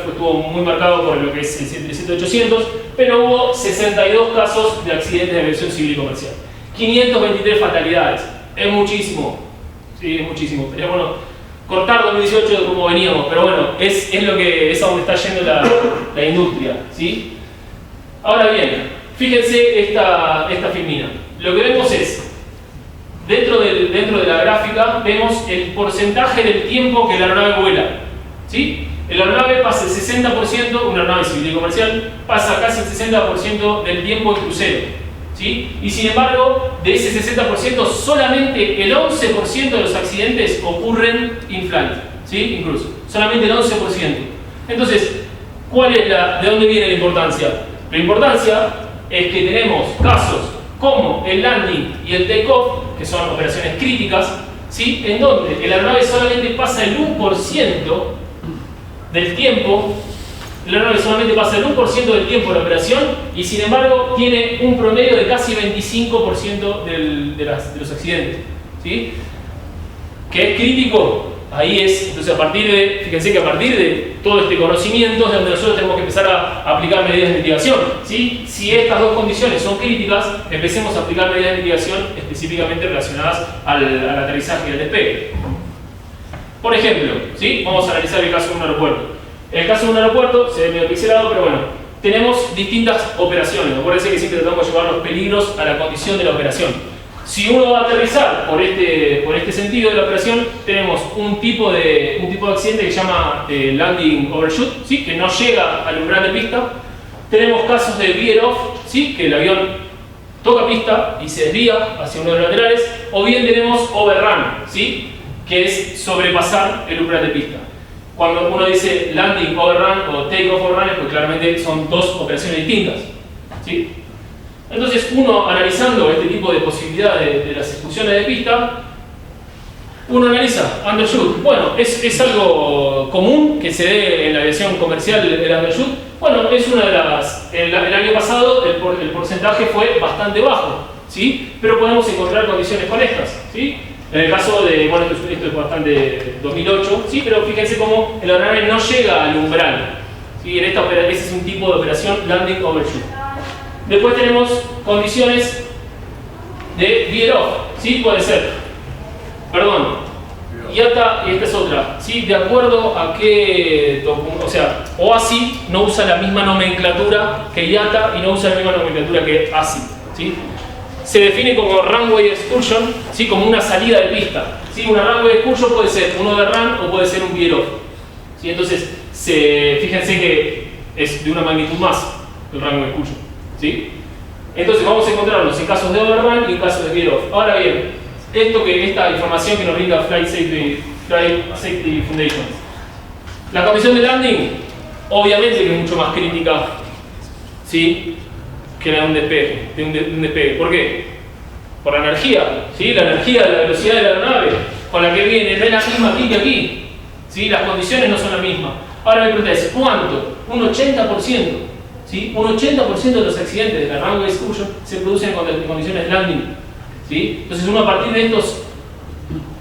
estuvo muy marcado por lo que es el 737-800, pero hubo 62 casos de accidentes de aviación civil y comercial. 523 fatalidades, es muchísimo, sí, es muchísimo. Sería bueno cortar 2018 de cómo veníamos, pero bueno, es a donde está yendo la industria, ¿sí? Ahora bien, fíjense esta filmina. Lo que vemos es, dentro de la gráfica, vemos el porcentaje del tiempo que la aeronave vuela, ¿sí? La aeronave pasa el 60%, una aeronave civil y comercial, pasa casi el 60% del tiempo en crucero. ¿sí? Y sin embargo, de ese 60%, solamente el 11% de los accidentes ocurren in-flight, ¿sí? Incluso, solamente el 11%. Entonces, ¿de dónde viene la importancia? La importancia es que tenemos casos como el landing y el take-off, que son operaciones críticas, ¿sí? En donde la aeronave solamente pasa el 1% del tiempo, la aeronave solamente pasa el 1% del tiempo de la operación y sin embargo tiene un promedio de casi 25% de los accidentes, ¿sí? ¿Qué es crítico? Ahí es, entonces fíjense que a partir de todo este conocimiento es donde nosotros tenemos que empezar a aplicar medidas de mitigación, ¿sí? Si estas dos condiciones son críticas, empecemos a aplicar medidas de mitigación específicamente relacionadas al aterrizaje y al despegue. Por ejemplo, ¿sí? Vamos a analizar el caso de un aeropuerto. En el caso de un aeropuerto, se ve medio pixelado, pero bueno, tenemos distintas operaciones. Acuérdense que siempre tratamos de llevar los peligros a la condición de la operación. Si uno va a aterrizar por este sentido de la operación, tenemos un tipo de accidente que se llama landing overshoot, ¿sí? Que no llega al umbral de pista. Tenemos casos de veer off, ¿sí? Que el avión toca pista y se desvía hacia uno de los laterales. O bien tenemos overrun, ¿sí? Que es sobrepasar el umbral de pista. Cuando uno dice landing overrun o take off overrun, pues claramente son dos operaciones distintas, ¿sí? Entonces, uno analizando este tipo de posibilidades de las ejecuciones de pista, uno analiza undershoot. Bueno, es algo común que se dé en la aviación comercial el undershoot. Bueno, es una de las. El año pasado el porcentaje fue bastante bajo, ¿sí? Pero podemos encontrar condiciones con estas, ¿sí? En el caso de, bueno, esto es bastante 2008, ¿sí? Pero fíjense cómo el aeronave no llega al umbral, ¿sí? Ese es un tipo de operación landing overshoot. Después tenemos condiciones de veer off, ¿sí? Puede ser, perdón, IATA, y esta es otra, ¿sí? De acuerdo a qué, o sea, OASI no usa la misma nomenclatura que IATA y no usa la misma nomenclatura que ASI, ¿sí? Se define como runway excursion, ¿sí? Como una salida de pista, ¿sí? Una runway excursion puede ser un overrun o puede ser un veer off, ¿sí? Entonces, fíjense que es de una magnitud más el runway excursion, ¿sí? Entonces vamos a encontrarnos en casos de overrun y en casos de veer off. Ahora bien, esta información que nos brinda Flight Safety Foundation. La condición de landing, obviamente que es mucho más crítica, ¿sí? Que la de un despegue. ¿Por qué? Por la energía, ¿sí? La energía de la velocidad de la aeronave con la que viene no es la misma aquí que aquí, ¿sí? Las condiciones no son las mismas. Ahora mi pregunta es, ¿cuánto? Un 80%. ¿Sí? Un 80% de los accidentes de la runway excursion se producen en condiciones de landing, ¿sí? Entonces uno a partir de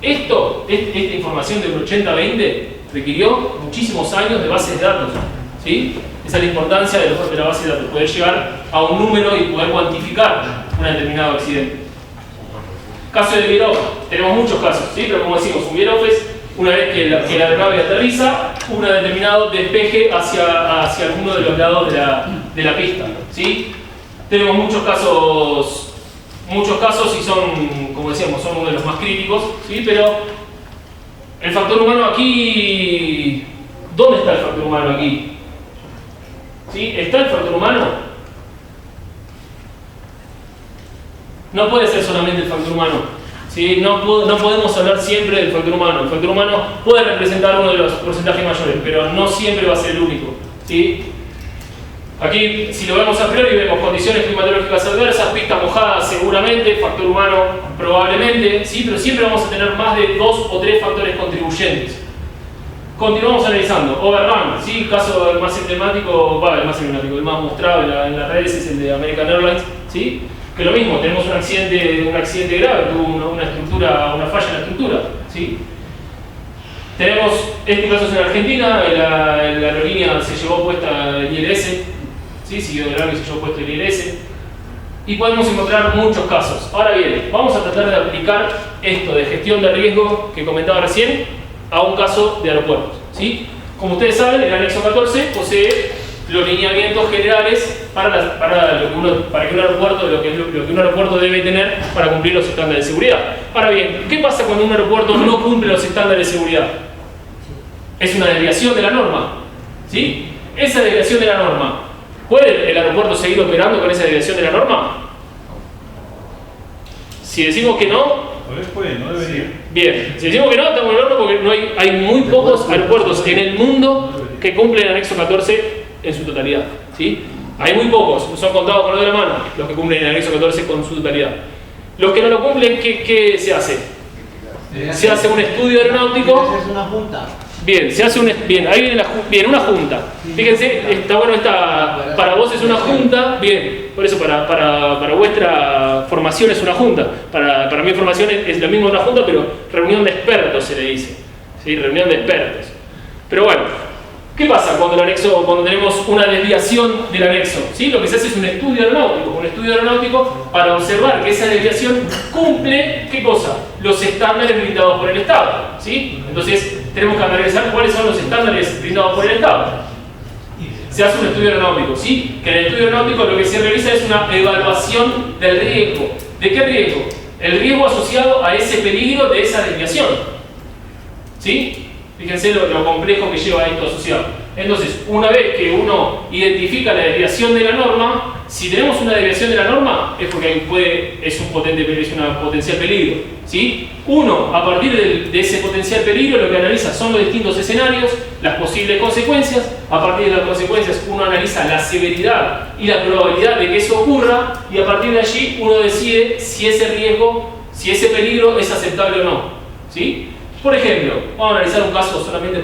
esta información del 80-20 requirió muchísimos años de bases de datos, ¿sí? Esa es la importancia de la base de datos, poder llegar a un número y poder cuantificar un determinado accidente. Caso de veer off, tenemos muchos casos, ¿sí? Pero como decimos, un veer off es una vez que la aeronave aterriza, un determinado despeje hacia alguno de los lados de la pista, ¿sí? Tenemos muchos casos y son, como decíamos, son uno de los más críticos, ¿sí? Pero el factor humano aquí, ¿dónde está el factor humano aquí? ¿Sí? ¿Está el factor humano? No puede ser solamente el factor humano. ¿Sí? No podemos hablar siempre del factor humano. El factor humano puede representar uno de los porcentajes mayores, pero no siempre va a ser el único, ¿sí? Aquí, si lo vemos a priori, vemos condiciones climatológicas adversas, pista mojada seguramente, factor humano probablemente, ¿sí? Pero siempre vamos a tener más de 2 o 3 factores contribuyentes. Continuamos analizando. Overrun, ¿sí? Caso más emblemático, el más mostrado en las redes es el de American Airlines, ¿sí? Que lo mismo, tenemos un accidente grave, tuvo una falla en la estructura, ¿sí? Tenemos, este caso es en Argentina, la aerolínea se llevó puesta el ILS, ¿sí? Siguió de largo y se llevó puesto el ILS. Y podemos encontrar muchos casos. Ahora bien, vamos a tratar de aplicar esto de gestión de riesgo que comentaba recién a un caso de aeropuertos, ¿sí? Como ustedes saben, el anexo 14 posee los lineamientos generales para que un aeropuerto debe tener para cumplir los estándares de seguridad. Ahora bien, ¿qué pasa cuando un aeropuerto no cumple los estándares de seguridad? Es una desviación de la norma, ¿sí? Esa desviación de la norma, ¿puede el aeropuerto seguir operando con esa desviación de la norma? Si decimos que no, no debería. bien, si decimos que no, estamos en el horno porque no hay muy pocos aeropuertos en el mundo que cumplen el anexo 14 en su totalidad, ¿sí? Hay muy pocos, son contados con lo de la mano, los que cumplen el anexo 14 con su totalidad. Los que no lo cumplen, ¿qué se hace? Se hace un estudio aeronáutico. Es una junta. Bien, se hace ahí viene una junta. Fíjense, está bueno para vos es una junta, bien, por eso para vuestra formación es una junta. Para mi formación es lo mismo una junta, pero reunión de expertos se le dice. ¿Sí? Reunión de expertos. Pero bueno, ¿qué pasa cuando tenemos una desviación del anexo? ¿Sí? Lo que se hace es un estudio aeronáutico para observar que esa desviación cumple, ¿qué cosa? Los estándares brindados por el Estado, ¿sí? Entonces, tenemos que analizar cuáles son los estándares brindados por el Estado. Se hace un estudio aeronáutico, ¿sí? Que en el estudio aeronáutico lo que se realiza es una evaluación del riesgo. ¿De qué riesgo? El riesgo asociado a ese peligro de esa desviación, ¿sí? Fíjense lo complejo que lleva esto asociado. Entonces, una vez que uno identifica la desviación de la norma, si tenemos una desviación de la norma, es porque es un potencial peligro, ¿sí? Uno, a partir de ese potencial peligro, lo que analiza son los distintos escenarios, las posibles consecuencias. A partir de las consecuencias, uno analiza la severidad y la probabilidad de que eso ocurra, y a partir de allí, uno decide si ese riesgo, si ese peligro es aceptable o no, ¿sí? Por ejemplo, vamos a analizar un caso solamente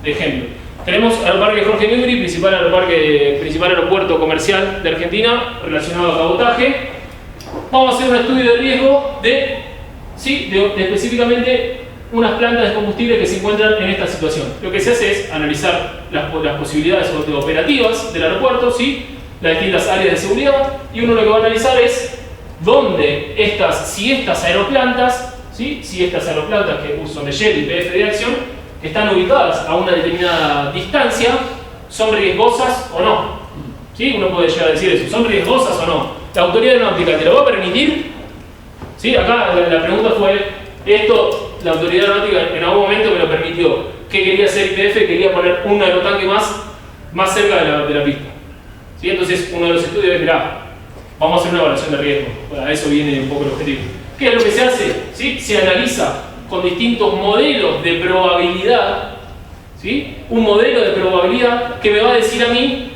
de ejemplo. Tenemos Aeroparque Jorge Newbery, principal aeropuerto comercial de Argentina, relacionado a cabotaje. Vamos a hacer un estudio de riesgo de específicamente unas plantas de combustible que se encuentran en esta situación. Lo que se hace es analizar las posibilidades operativas del aeropuerto, ¿sí? Las distintas áreas de seguridad, y uno lo que va a analizar es si estas aeroplantas, ¿sí? Si estas aeroplantas que son de Shell y PF de Acción, que están ubicadas a una determinada distancia, son riesgosas o no. ¿Sí? Uno puede llegar a decir eso, ¿son riesgosas o no? ¿La autoridad aeronáutica te lo va a permitir? ¿Sí? Acá la pregunta fue, la autoridad aeronáutica en algún momento me lo permitió. ¿Qué quería hacer YPF? Quería poner un aerotanque más cerca de la pista. ¿Sí? Entonces uno de los estudios es, mirá, vamos a hacer una evaluación de riesgo. Para eso viene un poco el objetivo. ¿Qué es lo que se hace? ¿Sí? Se analiza con distintos modelos de probabilidad, ¿sí? Un modelo de probabilidad que me va a decir a mí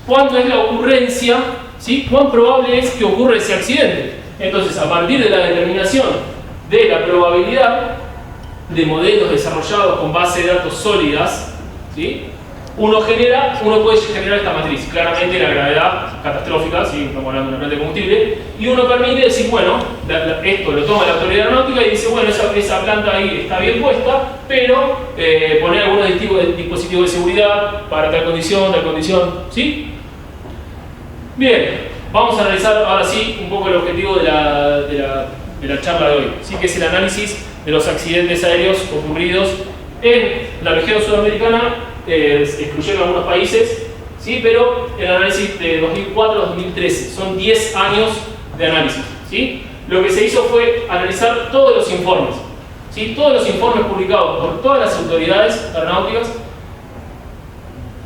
cuándo es la ocurrencia, ¿sí? Cuán probable es que ocurra ese accidente. Entonces, a partir de la determinación de la probabilidad de modelos desarrollados con base de datos sólidas, ¿sí? Uno puede generar esta matriz, claramente la gravedad catastrófica, ¿sí? Estamos hablando de una planta de combustible, y uno permite decir, bueno, esto lo toma la autoridad aeronáutica y dice, bueno, esa planta ahí está bien puesta, pero poner algunos dispositivos de seguridad para tal condición, ¿sí? Bien, vamos a analizar ahora sí un poco el objetivo de la charla de hoy, ¿sí? Que es el análisis de los accidentes aéreos ocurridos en la región sudamericana, excluyendo algunos países, ¿sí? Pero el análisis de 2004 a 2013, son 10 años de análisis, ¿sí? Lo que se hizo fue analizar todos los informes, ¿sí? Todos los informes publicados por todas las autoridades aeronáuticas,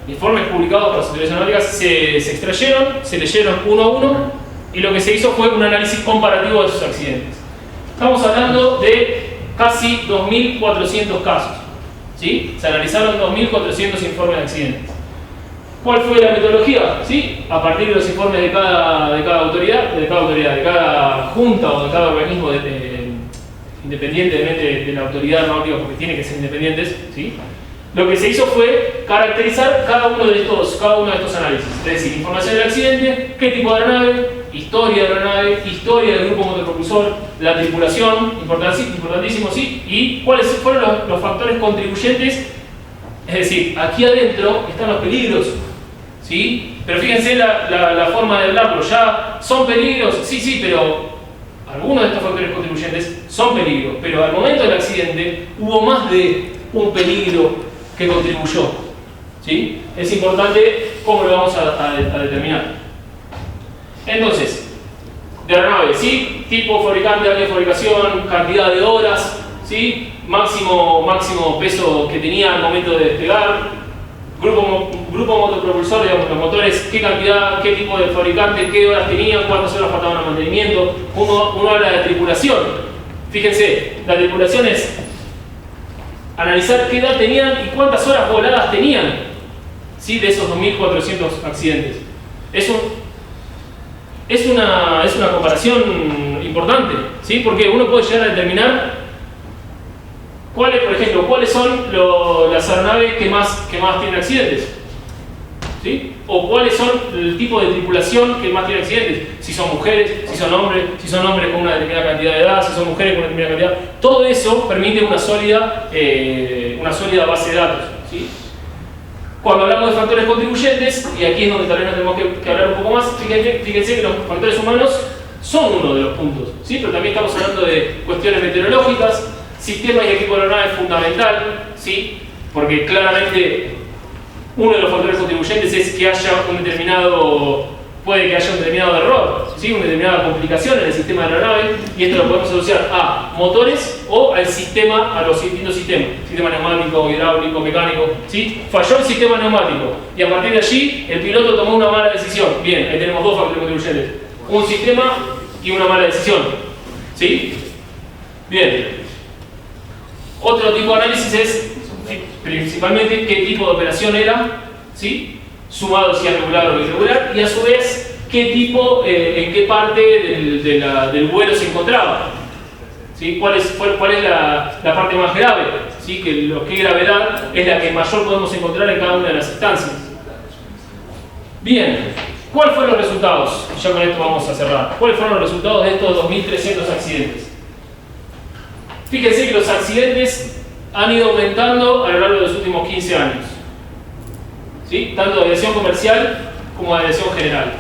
informes publicados por las autoridades aeronáuticas se extrayeron, se leyeron uno a uno, y lo que se hizo fue un análisis comparativo de esos accidentes. Estamos hablando de casi 2.400 casos, ¿sí? Se analizaron 2.400 informes de accidentes. ¿Cuál fue la metodología? ¿Sí? A partir de los informes de cada autoridad, de cada junta o de cada organismo independientemente de la autoridad aeronáutica, porque tienen que ser independientes, ¿sí? Lo que se hizo fue caracterizar cada uno de estos análisis, es decir, información del accidente, qué tipo de aeronave, historia de la aeronave, historia del grupo motopropulsor, la tripulación, importantísimo, ¿sí? Y cuáles fueron los factores contribuyentes, es decir, aquí adentro están los peligros, ¿sí? Pero fíjense la forma de hablarlo, ya son peligros, sí, pero algunos de estos factores contribuyentes son peligros, pero al momento del accidente hubo más de un peligro que contribuyó, ¿sí? Es importante cómo lo vamos a determinar. Entonces, de aeronave, ¿sí? Tipo, fabricante, año de fabricación, cantidad de horas, ¿sí? Máximo peso que tenía al momento de despegar, grupo grupo motopropulsor, digamos, los motores, qué cantidad, qué tipo de fabricante, qué horas tenían, cuántas horas faltaban a mantenimiento. Uno habla de tripulación. Fíjense, la tripulación es analizar qué edad tenían y cuántas horas voladas tenían, ¿sí? De esos 2.400 accidentes. Es una comparación importante, ¿sí? Porque uno puede llegar a determinar cuáles son las aeronaves que más tienen accidentes, ¿sí? O cuáles son el tipo de tripulación que más tiene accidentes, si son mujeres, si son hombres con una determinada cantidad de edad, si son mujeres con una determinada cantidad. Todo eso permite una sólida base de datos, ¿sí? Cuando hablamos de factores contribuyentes, y aquí es donde también nos tenemos que hablar un poco más, fíjense que los factores humanos son uno de los puntos, ¿sí? Pero también estamos hablando de cuestiones meteorológicas, sistema y equipo de aeronave es fundamental, ¿sí? Porque claramente uno de los factores contribuyentes es que puede que haya un determinado error, ¿sí? Una determinada complicación en el sistema de la aeronave, y esto lo podemos asociar a motores o al sistema, a los distintos sistemas, sistema neumático, hidráulico, mecánico, ¿sí? Falló el sistema neumático y a partir de allí el piloto tomó una mala decisión. Bien, ahí tenemos dos factores contribuyentes, un sistema y una mala decisión, ¿sí? Bien. Otro tipo de análisis es principalmente qué tipo de operación era, ¿sí? Sumado si es regular o irregular, y a su vez qué tipo, en qué parte del vuelo se encontraba, ¿sí? ¿Cuál es la parte más grave? ¿Sí? ¿Qué gravedad es la que mayor podemos encontrar en cada una de las instancias? Bien, ¿cuáles fueron los resultados? Ya con esto vamos a cerrar. ¿Cuáles fueron los resultados de estos 2.300 accidentes? Fíjense que los accidentes han ido aumentando a lo largo de los últimos 15 años. ¿Sí? Tanto de aviación comercial como de aviación general.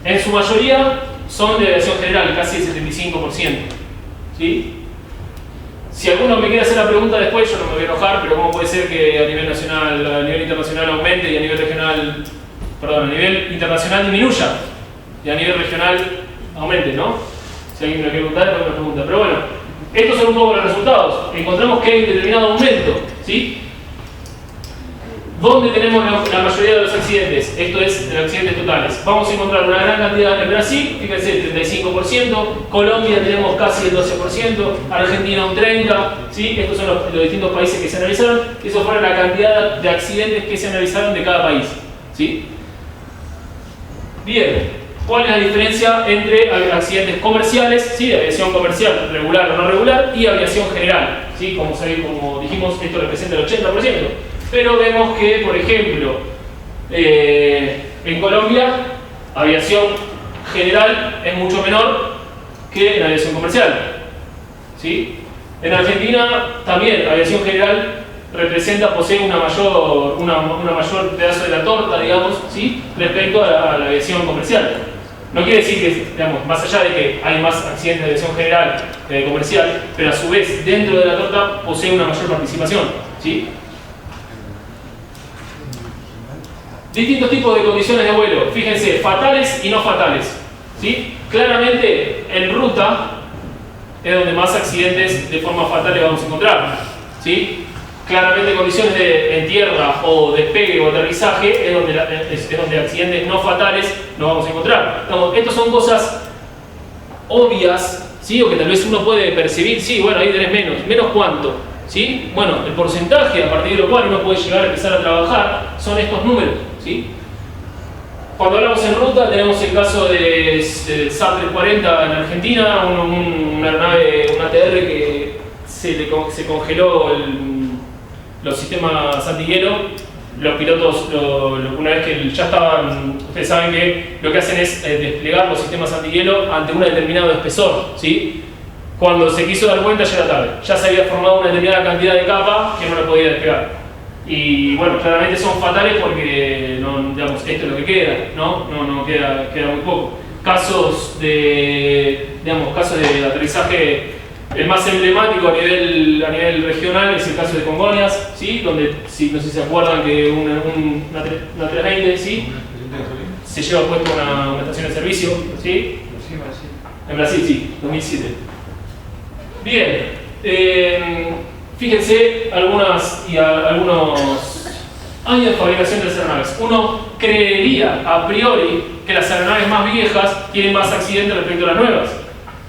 En su mayoría son de aviación general, casi el 75%. ¿Sí? Si alguno me quiere hacer la pregunta después, yo no me voy a enojar, pero ¿cómo puede ser que a nivel nacional, a nivel internacional aumente y a nivel regional, a nivel internacional disminuya y a nivel regional aumente, ¿no? Si alguien me lo quiere preguntar, después me pregunta. Pero bueno, estos son un poco los resultados. Encontramos que hay un determinado aumento, ¿sí? ¿Dónde tenemos la mayoría de los accidentes? Esto es de los accidentes totales. Vamos a encontrar una gran cantidad en Brasil, fíjense, el 35%, Colombia tenemos casi el 12%, Argentina un 30%, ¿sí? Estos son los distintos países que se analizaron. Eso fue la cantidad de accidentes que se analizaron de cada país, ¿sí? Bien. ¿Cuál es la diferencia entre accidentes comerciales, ¿sí? De aviación comercial, regular o no regular, y aviación general? ¿Sí? Como dijimos, esto representa el 80%. Pero vemos que, por ejemplo, en Colombia, aviación general es mucho menor que en aviación comercial, ¿sí? En Argentina también aviación general posee una mayor pedazo de la torta, digamos, ¿sí? Respecto a la aviación comercial. No quiere decir que, digamos, más allá de que hay más accidentes de aviación general que de comercial, pero a su vez dentro de la torta posee una mayor participación, ¿sí? Distintos tipos de condiciones de vuelo, fíjense, fatales y no fatales, ¿sí? Claramente en ruta es donde más accidentes de forma fatal vamos a encontrar, ¿sí? Claramente condiciones en tierra o despegue o aterrizaje es donde accidentes no fatales no vamos a encontrar. Estas son cosas obvias, ¿sí? O que tal vez uno puede percibir, sí, bueno, ahí tenés menos cuánto, ¿sí? Bueno, el porcentaje a partir de lo cual uno puede llegar a empezar a trabajar son estos números, ¿sí? Cuando hablamos en ruta tenemos el caso de SAT 340 en Argentina, una aeronave, un ATR que se congeló los sistemas antihielo. Los pilotos, una vez que ya estaban, ustedes saben que lo que hacen es desplegar los sistemas antihielo ante un determinado espesor, ¿sí? Cuando se quiso dar cuenta ya era tarde, ya se había formado una determinada cantidad de capa que no lo podía despegar. Y bueno, claramente son fatales porque, digamos, esto es lo que queda, no queda muy poco. Casos de aterrizaje, el más emblemático a nivel regional es el caso de Congonhas, ¿sí? Donde, sí, no sé si se acuerdan que una 320, ¿sí? Se lleva puesto una estación de servicio, ¿sí? En Brasil, sí, 2007. Bien, fíjense algunos Años de fabricación de las aeronaves. Uno creería a priori que las aeronaves más viejas tienen más accidentes respecto a las nuevas.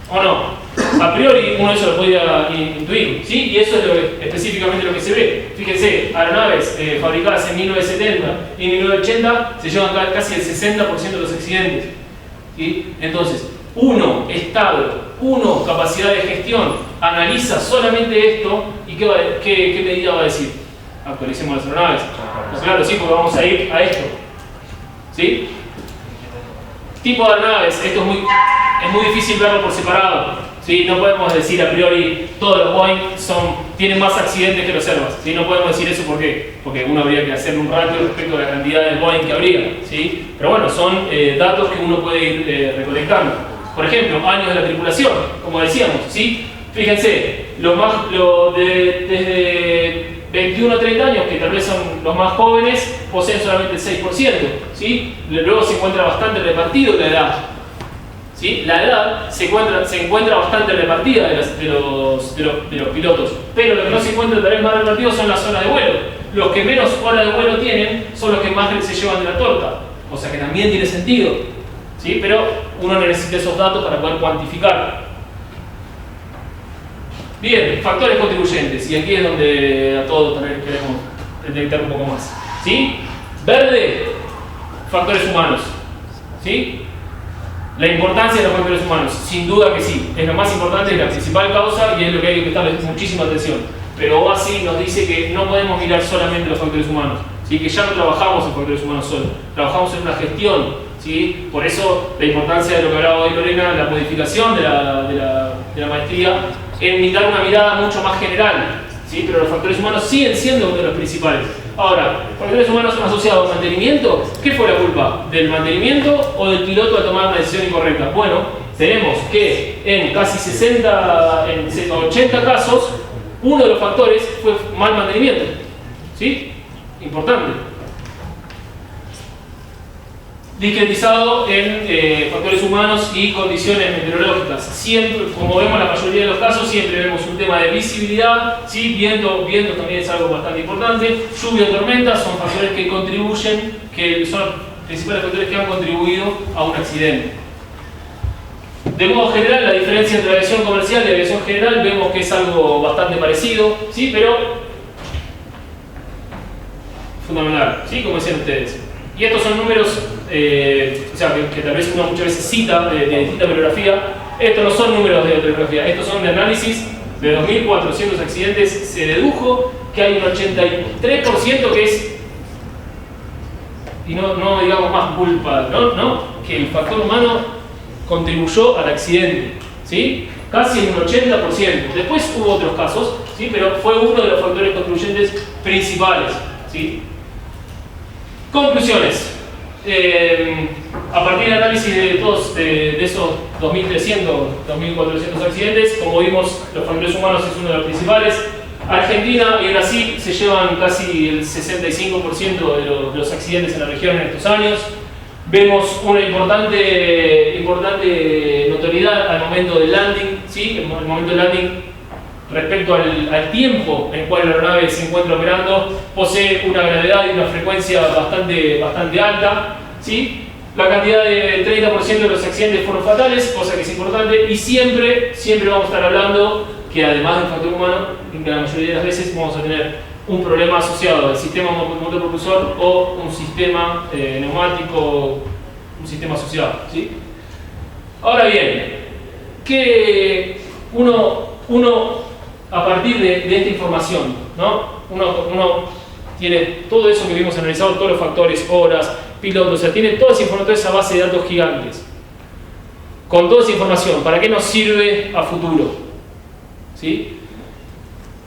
¿O no? A priori uno eso lo podía intuir, ¿sí? Y eso es específicamente lo que se ve. Fíjense, aeronaves fabricadas en 1970 y 1980 se llevan casi el 60% de los accidentes, ¿sí? Entonces, uno, Estado, uno, capacidad de gestión, analiza solamente esto y ¿qué medida va a decir? Actualicemos las aeronaves. Pues claro, sí, porque vamos a ir a esto, ¿sí? Tipo de aeronaves, esto es muy difícil verlo por separado, ¿sí? No podemos decir a priori todos los Boeing tienen más accidentes que los Airbus, ¿sí? No podemos decir eso porque uno habría que hacer un ratio respecto a la cantidad de Boeing que habría, ¿sí? Pero bueno, son datos que uno puede ir recolectando. Por ejemplo, años de la tripulación, como decíamos, ¿sí? Fíjense, desde 21 a 30 años, que tal vez son los más jóvenes, poseen solamente el 6%, ¿sí? Luego se encuentra bastante repartido la edad, ¿sí? La edad se encuentra bastante repartida de los pilotos, pero lo que no se encuentra tal vez más repartido son las horas de vuelo. Los que menos horas de vuelo tienen son los que más se llevan de la torta, o sea que también tiene sentido, ¿sí? Pero uno necesita esos datos para poder cuantificar. Bien, factores contribuyentes, y aquí es donde a todos también queremos detectar un poco más, ¿sí? Verde, factores humanos, ¿sí? La importancia de los factores humanos, sin duda que sí, es lo más importante, es la principal causa y es lo que hay que prestarle muchísima atención. Pero OASI nos dice que no podemos mirar solamente los factores humanos, ¿sí? Que ya no trabajamos en factores humanos solo, trabajamos en una gestión, ¿sí? Por eso la importancia de lo que hablaba hoy Lorena, la modificación de la maestría, en dar una mirada mucho más general, ¿sí? Pero los factores humanos siguen siendo uno de los principales. Ahora, factores humanos asociados al mantenimiento, ¿qué fue la culpa? ¿Del mantenimiento o del piloto al tomar una decisión incorrecta? Bueno, tenemos que en casi 80 casos, uno de los factores fue mal mantenimiento, ¿sí? Importante. Discretizado en factores humanos y condiciones meteorológicas. Siempre, como vemos en la mayoría de los casos, siempre vemos un tema de visibilidad, ¿sí? Viento también es algo bastante importante. Lluvia o tormenta son factores que contribuyen, que son los principales factores que han contribuido a un accidente. De modo general, la diferencia entre aviación comercial y aviación general vemos que es algo bastante parecido, ¿sí? Pero fundamental, ¿sí? Como decían ustedes. Y estos son números, o sea, que tal vez uno muchas veces cita de distinta bibliografía. Estos no son números de bibliografía, estos son de análisis. De 2.400 accidentes se dedujo que hay un 83% que es, y no digamos más culpa, ¿no? Que el factor humano contribuyó al accidente, ¿sí? Casi en un 80%. Después hubo otros casos, ¿sí? Pero fue uno de los factores contribuyentes principales, ¿sí? Conclusiones. A partir del análisis de todos de esos 2.300, 2.400 accidentes, como vimos, los factores humanos es uno de los principales. Argentina y Brasil se llevan casi el 65% de los accidentes en la región en estos años. Vemos una importante notoriedad al momento del landing, ¿sí? El momento del landing respecto al tiempo en el cual la aeronave se encuentra operando, posee una gravedad y una frecuencia bastante alta, ¿sí? La cantidad del 30% de los accidentes fueron fatales, cosa que es importante, y siempre vamos a estar hablando que además del factor humano, en la mayoría de las veces vamos a tener un problema asociado al sistema motorpropulsor o un sistema neumático, un sistema asociado, ¿sí? Ahora bien, que uno a partir de esta información, ¿no? Uno tiene todo eso que vimos analizado, todos los factores, horas, pilotos, o sea, tiene toda esa base de datos gigantes. Con toda esa información, ¿para qué nos sirve a futuro? ¿Sí?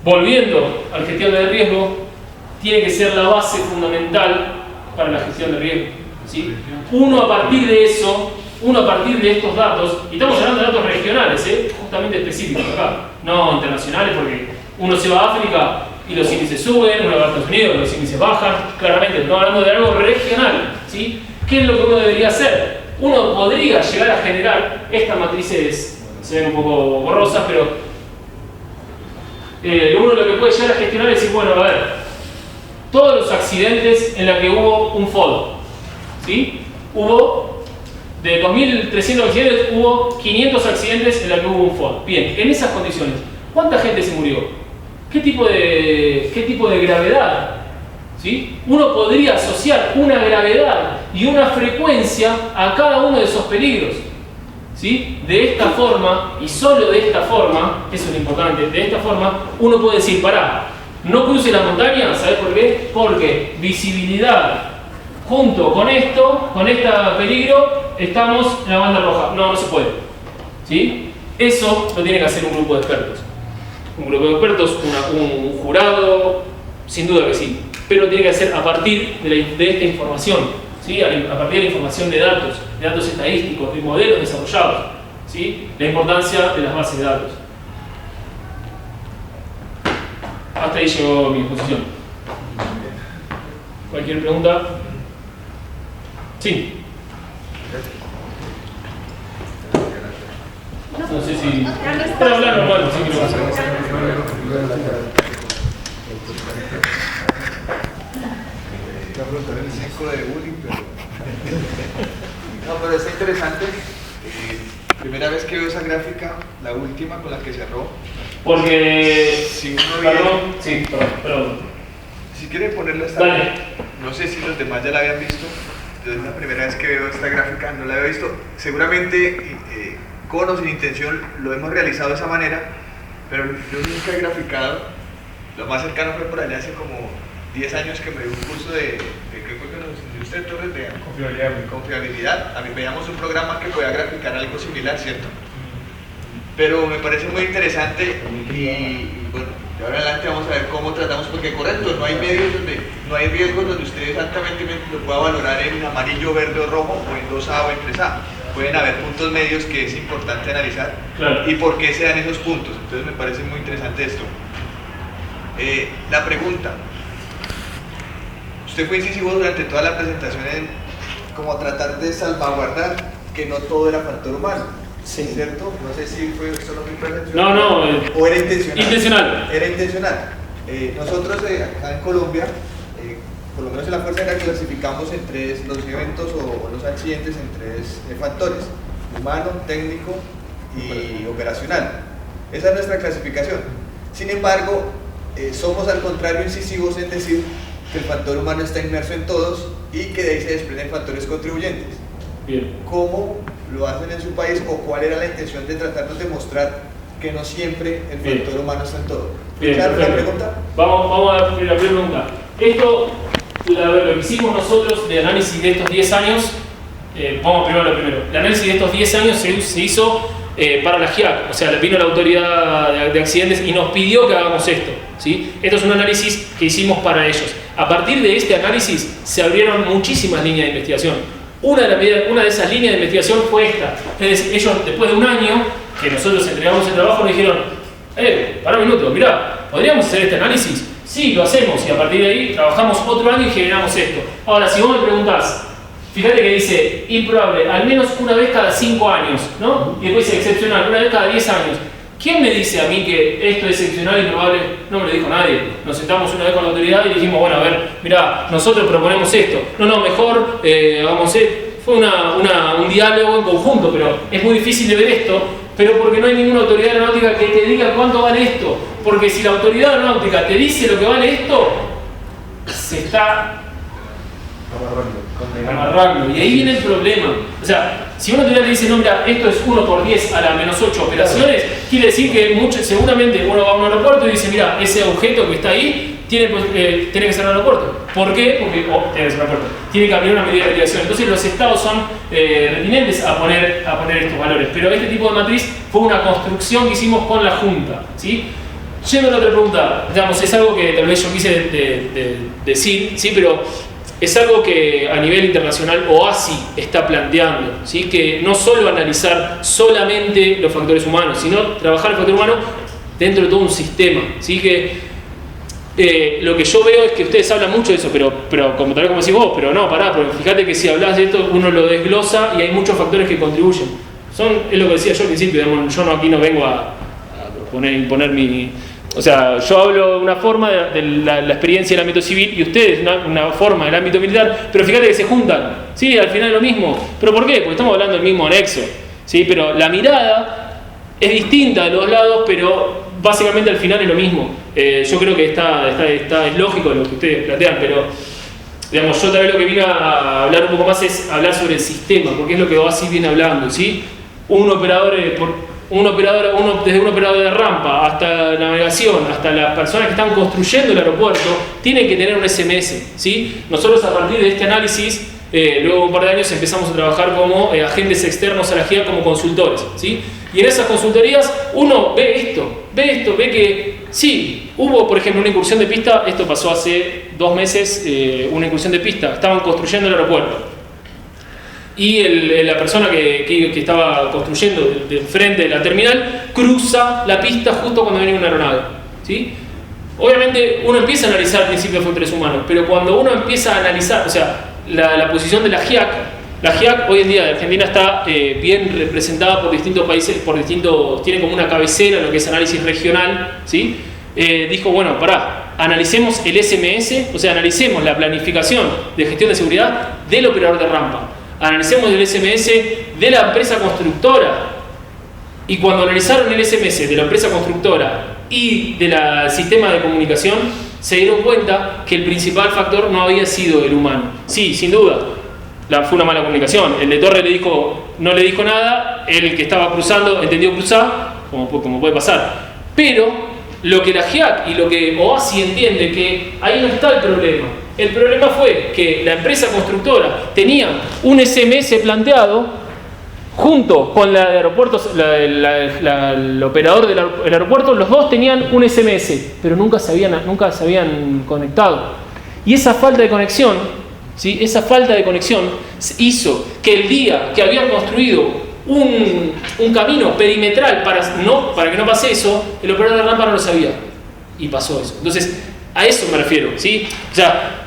Volviendo a la gestión de riesgo, tiene que ser la base fundamental para la gestión de riesgo, ¿sí? Uno a partir de estos datos, y estamos hablando de datos regionales, justamente específicos acá, no internacionales, porque uno se va a África y los índices suben, uno va a Estados Unidos y los índices bajan, claramente estamos hablando de algo regional, ¿sí? ¿Qué es lo que uno debería hacer? Uno podría llegar a generar, estas matrices se ven un poco borrosas, pero uno lo que puede llegar a gestionar es decir, bueno, a ver, todos los 500 accidentes en la que hubo un FOD. ¿Sí? Hubo, de 2.300 accidentes, hubo 500 accidentes en la que hubo un FOD. Bien, en esas condiciones, ¿cuánta gente se murió? ¿Qué tipo de gravedad? ¿Sí? Uno podría asociar una gravedad y una frecuencia a cada uno de esos peligros. ¿Sí? De esta forma, y solo de esta forma, eso es lo importante, de esta forma uno puede decir, pará, no cruce la montaña, ¿sabes por qué? Porque visibilidad junto con esto, con este peligro, estamos en la banda roja. No, no se puede. ¿Sí? Eso lo tiene que hacer un grupo de expertos. Un grupo de expertos, un jurado, sin duda que sí. Pero lo tiene que hacer a partir de esta información. ¿Sí? A partir de la información de datos estadísticos, de modelos desarrollados. ¿Sí? La importancia de las bases de datos. Hasta ahí llegó mi exposición. ¿Cualquier pregunta? Sí. No sé si... Para hablar normal, sí que lo vas a hacer. La pregunta del ciclo de bullying, pero... No, pero está interesante. Primera vez que veo esa gráfica, la última con la que cerró. Porque... Si uno Perdón, sí, perdón. Si quieren ponerla esta Dale. vez, no sé si los demás ya la habían visto. Yo es la primera vez que veo esta gráfica, no la había visto. Seguramente con o sin intención lo hemos realizado de esa manera, pero yo nunca he graficado. Lo más cercano fue por allá hace como 10 años que me dio un curso de ¿qué fue que nos dio usted, Torres? De confiabilidad. A mí veíamos un programa que podía graficar algo similar, ¿cierto? Pero me parece muy interesante y bueno, de ahora en adelante vamos a ver cómo tratamos, porque correcto, no hay medios donde, no hay riesgos donde usted exactamente lo pueda valorar en amarillo, verde o rojo, o en 2A o en 3A. Pueden haber puntos medios que es importante analizar. Claro. Y por qué se dan esos puntos. Entonces me parece muy interesante esto. La pregunta. Usted fue incisivo durante toda la presentación en como tratar de salvaguardar que no todo era factor humano. Sí. ¿Cierto? No sé si fue solo mi percepción. No, o era intencional. Intencional. Era intencional. Nosotros acá en Colombia, por lo menos en la Fuerza Aérea, clasificamos en tres los eventos o los accidentes en tres factores: humano, técnico y operacional. Esa es nuestra clasificación. Sin embargo, somos al contrario incisivos en decir que el factor humano está inmerso en todos y que de ahí se desprenden factores contribuyentes. Bien. ¿Cómo lo hacen en su país o cuál era la intención de tratarnos de mostrar que no siempre el factor humano está en todo? Bien, ¿Claro la pregunta? Vamos a la primera pregunta. Esto, lo que hicimos nosotros de análisis de estos 10 años, vamos primero a lo primero. El análisis de estos 10 años se hizo para la GIAC, o sea, vino la autoridad de accidentes y nos pidió que hagamos esto. ¿Sí? Esto es un análisis que hicimos para ellos. A partir de este análisis se abrieron muchísimas líneas de investigación. Una de esas líneas de investigación fue esta. Entonces, ellos, después de un año que nosotros entregamos el trabajo, nos dijeron: pará un minuto, mirá, ¿podríamos hacer este análisis? Sí, lo hacemos, y a partir de ahí trabajamos otro año y generamos esto. Ahora, si vos me preguntás, fíjate que dice improbable, al menos una vez cada 5 años, ¿no? Y después dice excepcional, una vez cada 10 años. ¿Quién me dice a mí que esto es excepcional y probable? No me lo dijo nadie. Nos sentamos una vez con la autoridad y dijimos: bueno, a ver, mirá, nosotros proponemos esto. No, mejor hagamos esto. Fue un diálogo en conjunto, pero es muy difícil de ver esto, pero porque no hay ninguna autoridad aeronáutica que te diga cuánto vale esto. Porque si la autoridad aeronáutica te dice lo que vale esto, se está amarrando. Y ahí viene el problema. O sea, si una autoridad le dice: no, mira, esto es 1 por 10 a la menos 8 operaciones, quiere decir que seguramente uno va a un aeropuerto y dice: mira, ese objeto que está ahí tiene que ser un aeropuerto. ¿Por qué? Porque tiene que ser un aeropuerto. Tiene que abrir una medida de mitigación. Entonces los estados son retinentes a poner estos valores. Pero este tipo de matriz fue una construcción que hicimos con la Junta. ¿Sí? Yendo a la otra pregunta, digamos, es algo que tal vez yo quise decir, ¿sí? Pero es algo que a nivel internacional OASI está planteando, ¿sí? Que no solo analizar solamente los factores humanos, sino trabajar el factor humano dentro de todo un sistema, ¿sí? Que lo que yo veo es que ustedes hablan mucho de eso, pero como tal vez como decís vos, pero no, pará, porque fíjate que si hablas de esto uno lo desglosa y hay muchos factores que contribuyen. Es lo que decía yo al principio, digamos, yo aquí no vengo a imponer O sea, yo hablo de una forma de la experiencia del ámbito civil y ustedes una forma del ámbito militar, pero fíjate que se juntan, ¿sí? Al final es lo mismo. ¿Pero por qué? Porque estamos hablando del mismo anexo, ¿sí? Pero la mirada es distinta de los lados, pero básicamente al final es lo mismo. Yo creo que es lógico lo que ustedes plantean, pero digamos, yo también lo que vine a hablar un poco más es hablar sobre el sistema, porque es lo que Oasis viene hablando, ¿sí? Desde un operador de rampa hasta navegación, hasta las personas que están construyendo el aeropuerto, tienen que tener un SMS, ¿sí? Nosotros a partir de este análisis, luego de un par de años empezamos a trabajar como agentes externos a la GIAC como consultores, ¿sí? Y en esas consultorías uno ve que sí, hubo por ejemplo una incursión de pista, esto pasó hace 2 meses, una incursión de pista, estaban construyendo el aeropuerto. Y la persona que estaba construyendo de frente de la terminal cruza la pista justo cuando viene una aeronave, ¿sí? Obviamente uno empieza a analizar el principio de factores humanos, pero cuando uno empieza a analizar, o sea, la posición de la GIAC hoy en día de Argentina está bien representada por distintos países, tiene como una cabecera en lo que es análisis regional, ¿sí? Dijo, bueno, analicemos el SMS, o sea, analicemos la planificación de gestión de seguridad del operador de rampa. Analicemos el SMS de la empresa constructora. Y cuando analizaron el SMS de la empresa constructora y del sistema de comunicación, se dieron cuenta que el principal factor no había sido el humano. Sí, sin duda, fue una mala comunicación. El de Torre no le dijo nada, el que estaba cruzando entendió cruzar, como puede pasar. Pero lo que la GIAC y lo que Oasis entiende, que ahí no está el problema. El problema fue que la empresa constructora tenía un SMS planteado junto con la de aeropuertos, el operador del aeropuerto, los dos tenían un SMS, pero nunca se habían conectado. Y esa falta de conexión, ¿sí? Esa falta de conexión hizo que el día que habían construido un camino perimetral para que no pase eso, el operador de rampa no lo sabía. Y pasó eso. Entonces, a eso me refiero, ¿sí? O sea,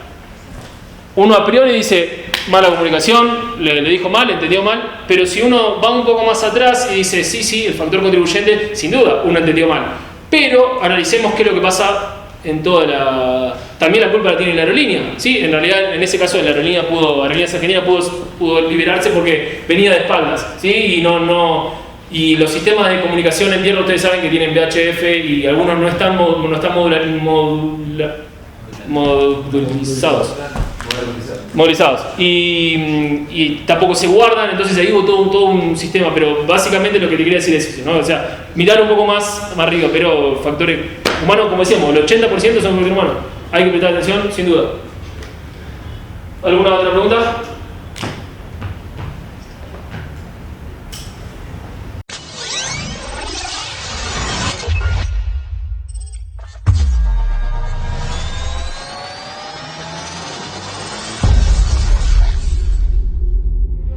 uno a priori dice, mala comunicación, le dijo mal, entendió mal, pero si uno va un poco más atrás y dice, sí, el factor contribuyente, sin duda, uno entendió mal. Pero analicemos qué es lo que pasa en toda la... También la culpa la tiene la aerolínea, ¿sí? En realidad, en ese caso, Aerolíneas Argentinas pudo liberarse porque venía de espaldas, ¿sí? Y los sistemas de comunicación en tierra, ustedes saben que tienen VHF y algunos no están movilizados y tampoco se guardan, entonces ahí hubo todo un sistema, pero básicamente lo que le quería decir es eso, ¿no? O sea, mirar un poco más arriba, pero factores humanos, como decíamos, el 80% son factores humanos, hay que prestar atención, sin duda. ¿Alguna otra pregunta?